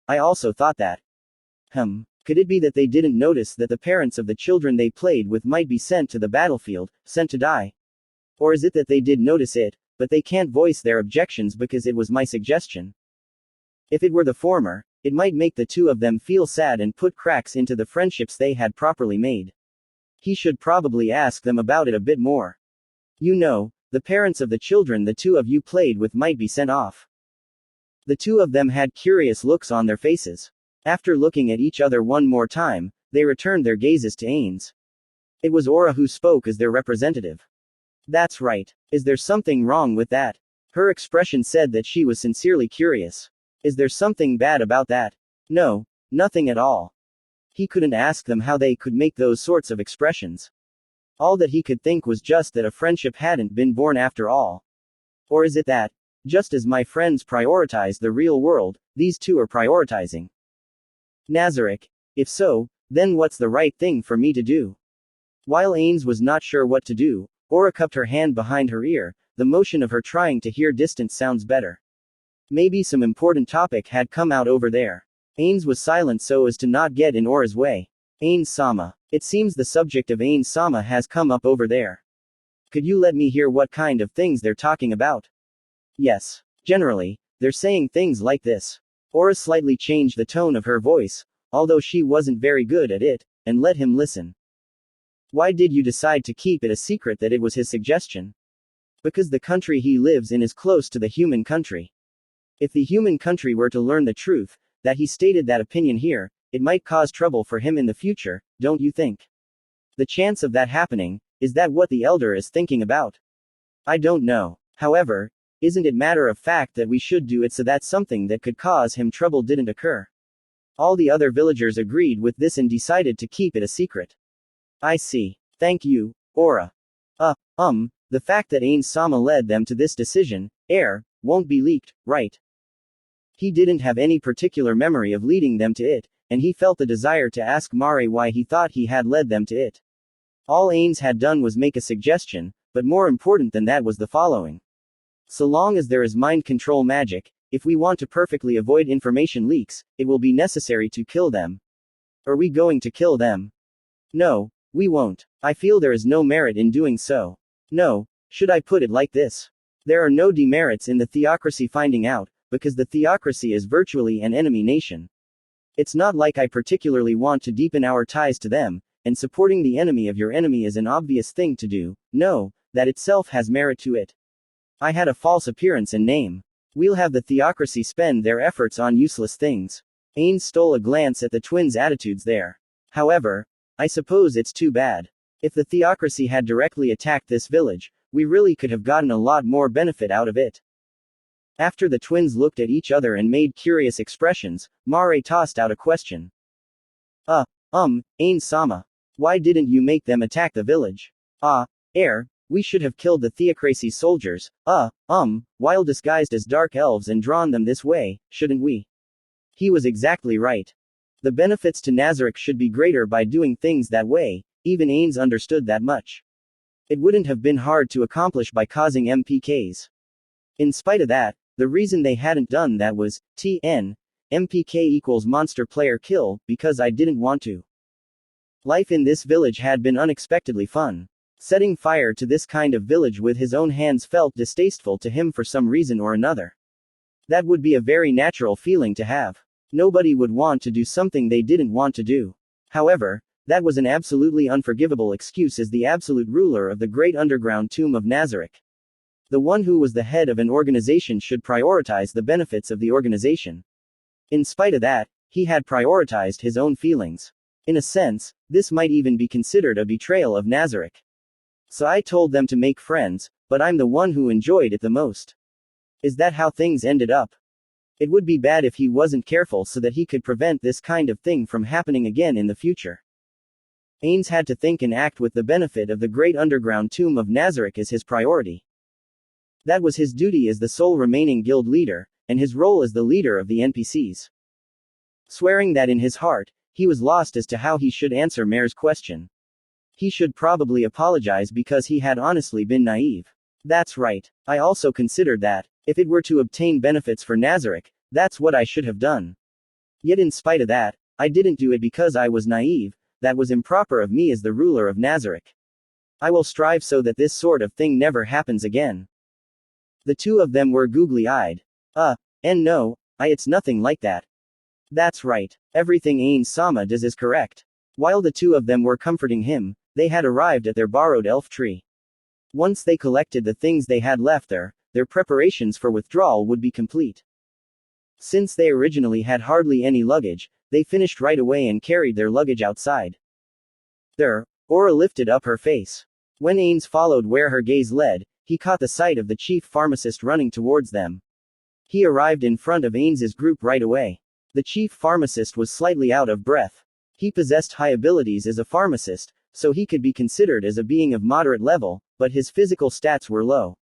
also thought that. Could it be that they didn't notice that the parents of the children they played with might be sent to the battlefield, sent to die? Or is it that they did notice it, but they can't voice their objections because it was my suggestion? If it were the former, it might make the two of them feel sad and put cracks into the friendships they had properly made. He should probably ask them about it a bit more. You know, the parents of the children the two of you played with might be sent off. The two of them had curious looks on their faces. After looking at each other one more time, they returned their gazes to Ains. It was Aura who spoke as their representative. That's right. Is there something wrong with that? Her expression said that she was sincerely curious. Is there something bad about that? No, nothing at all. He couldn't ask them how they could make those sorts of expressions. All that he could think was just that a friendship hadn't been born after all. Or is it that, just as my friends prioritize the real world, these two are prioritizing Nazarick? If so, then what's the right thing for me to do? While Ains was not sure what to do, Aura cupped her hand behind her ear, the motion of her trying to hear distant sounds better. Maybe some important topic had come out over there. Ains was silent so as to not get in Aura's way. Ains-sama. It seems the subject of Ains-sama has come up over there. Could you let me hear what kind of things they're talking about? Yes. Generally, they're saying things like this. Aura slightly changed the tone of her voice, although she wasn't very good at it, and let him listen. Why did you decide to keep it a secret that it was his suggestion? Because the country he lives in is close to the human country. If the human country were to learn the truth, that he stated that opinion here, it might cause trouble for him in the future, don't you think? The chance of that happening, is that what the elder is thinking about? I don't know. However, isn't it matter of fact that we should do it so that something that could cause him trouble didn't occur? All the other villagers agreed with this and decided to keep it a secret. I see. Thank you, Aura. The fact that Ains-sama led them to this decision, won't be leaked, right? He didn't have any particular memory of leading them to it, and he felt the desire to ask Mare why he thought he had led them to it. All Ains had done was make a suggestion, but more important than that was the following. So long as there is mind control magic, if we want to perfectly avoid information leaks, it will be necessary to kill them. Are we going to kill them? No, we won't. I feel there is no merit in doing so. No, should I put it like this? There are no demerits in the theocracy finding out, because the theocracy is virtually an enemy nation. It's not like I particularly want to deepen our ties to them, and supporting the enemy of your enemy is an obvious thing to do. No, that itself has merit to it. I had a false appearance and name. We'll have the theocracy spend their efforts on useless things. Ains stole a glance at the twins' attitudes there. However, I suppose it's too bad. If the theocracy had directly attacked this village, we really could have gotten a lot more benefit out of it. After the twins looked at each other and made curious expressions, Mare tossed out a question. Ains-sama. Why didn't you make them attack the village? We should have killed the theocracy soldiers, while disguised as dark elves and drawn them this way, shouldn't we? He was exactly right. The benefits to Nazarick should be greater by doing things that way, even Ains understood that much. It wouldn't have been hard to accomplish by causing MPKs. In spite of that, the reason they hadn't done that was, MPK equals monster player kill, because I didn't want to. Life in this village had been unexpectedly fun. Setting fire to this kind of village with his own hands felt distasteful to him for some reason or another. That would be a very natural feeling to have. Nobody would want to do something they didn't want to do. However, that was an absolutely unforgivable excuse as the absolute ruler of the great underground tomb of Nazarick. The one who was the head of an organization should prioritize the benefits of the organization. In spite of that, he had prioritized his own feelings. In a sense, this might even be considered a betrayal of Nazarick. So I told them to make friends, but I'm the one who enjoyed it the most. Is that how things ended up? It would be bad if he wasn't careful so that he could prevent this kind of thing from happening again in the future. Ains had to think and act with the benefit of the great underground tomb of Nazarick as his priority. That was his duty as the sole remaining guild leader, and his role as the leader of the NPCs. Swearing that in his heart, he was lost as to how he should answer Mare's question. He should probably apologize because he had honestly been naive. That's right. I also considered that, if it were to obtain benefits for Nazarick, that's what I should have done. Yet in spite of that, I didn't do it because I was naive. That was improper of me as the ruler of Nazarick. I will strive so that this sort of thing never happens again. The two of them were googly-eyed. No, it's nothing like that. That's right. Everything Ains-sama does is correct. While the two of them were comforting him, they had arrived at their borrowed elf tree. Once they collected the things they had left there, their preparations for withdrawal would be complete. Since they originally had hardly any luggage, they finished right away and carried their luggage outside. There, Aura lifted up her face. When Ains followed where her gaze led, he caught the sight of the chief pharmacist running towards them. He arrived in front of Ains's group right away. The chief pharmacist was slightly out of breath. He possessed high abilities as a pharmacist, so he could be considered as a being of moderate level, but his physical stats were low.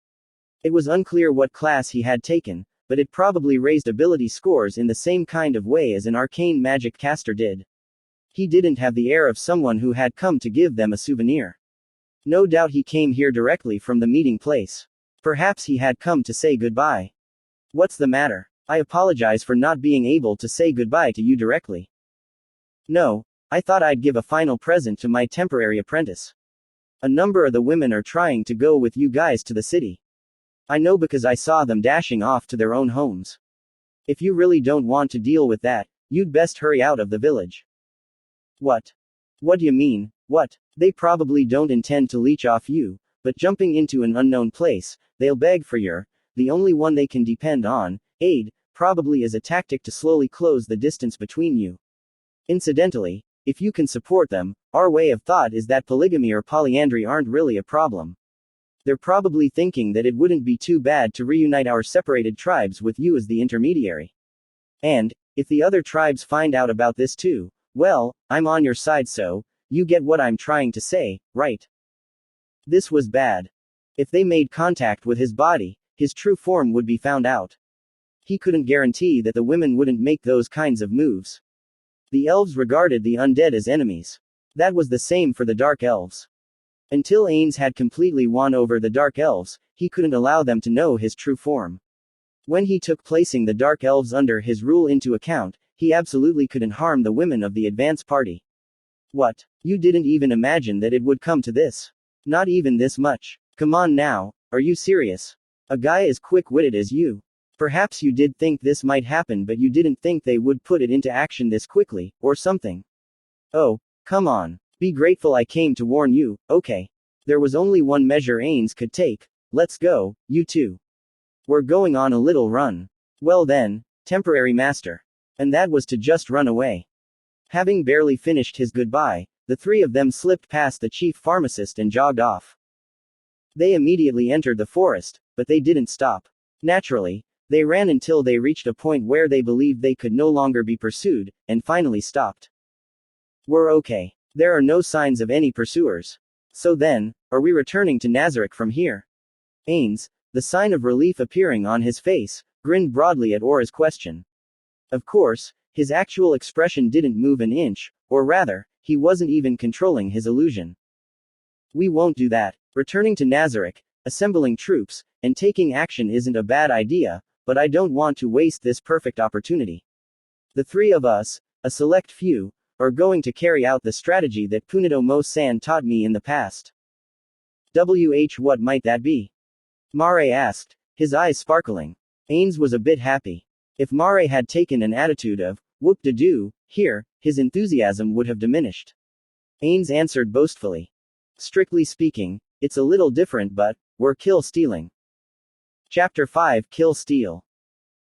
It was unclear what class he had taken, but it probably raised ability scores in the same kind of way as an arcane magic caster did. He didn't have the air of someone who had come to give them a souvenir. No doubt he came here directly from the meeting place. Perhaps he had come to say goodbye. What's the matter? I apologize for not being able to say goodbye to you directly. No, I thought I'd give a final present to my temporary apprentice. A number of the women are trying to go with you guys to the city. I know because I saw them dashing off to their own homes. If you really don't want to deal with that, you'd best hurry out of the village. What? What do you mean, what? They probably don't intend to leech off you, but jumping into an unknown place, they'll beg for the only one they can depend on, aid, probably as a tactic to slowly close the distance between you. Incidentally, if you can support them, our way of thought is that polygamy or polyandry aren't really a problem. They're probably thinking that it wouldn't be too bad to reunite our separated tribes with you as the intermediary. And, if the other tribes find out about this too, well, I'm on your side, so, you get what I'm trying to say, right? This was bad. If they made contact with his body, his true form would be found out. He couldn't guarantee that the women wouldn't make those kinds of moves. The elves regarded the undead as enemies. That was the same for the dark elves. Until Ains had completely won over the dark elves, he couldn't allow them to know his true form. When he took placing the dark elves under his rule into account, he absolutely couldn't harm the women of the advance party. What? You didn't even imagine that it would come to this? Not even this much? Come on now, are you serious? A guy as quick-witted as you. Perhaps you did think this might happen, but you didn't think they would put it into action this quickly, or something. Oh, come on. Be grateful I came to warn you, okay? There was only one measure Ains could take. Let's go, you two. We're going on a little run. Well then, temporary master. And that was to just run away. Having barely finished his goodbye, the three of them slipped past the chief pharmacist and jogged off. They immediately entered the forest, but they didn't stop. Naturally, they ran until they reached a point where they believed they could no longer be pursued, and finally stopped. We're okay. There are no signs of any pursuers. So then, are we returning to Nazarick from here? Ains, the sign of relief appearing on his face, grinned broadly at Aura's question. Of course, his actual expression didn't move an inch, or rather, he wasn't even controlling his illusion. We won't do that. Returning to Nazarick, assembling troops, and taking action isn't a bad idea, but I don't want to waste this perfect opportunity. The three of us, a select few, are going to carry out the strategy that Punito Mo-san taught me in the past. What might that be? Mare asked, his eyes sparkling. Ains was a bit happy. If Mare had taken an attitude of, whoop-de-doo, here, his enthusiasm would have diminished. Ains answered boastfully. Strictly speaking, it's a little different, but we're kill stealing. Chapter 5 Kill Steal.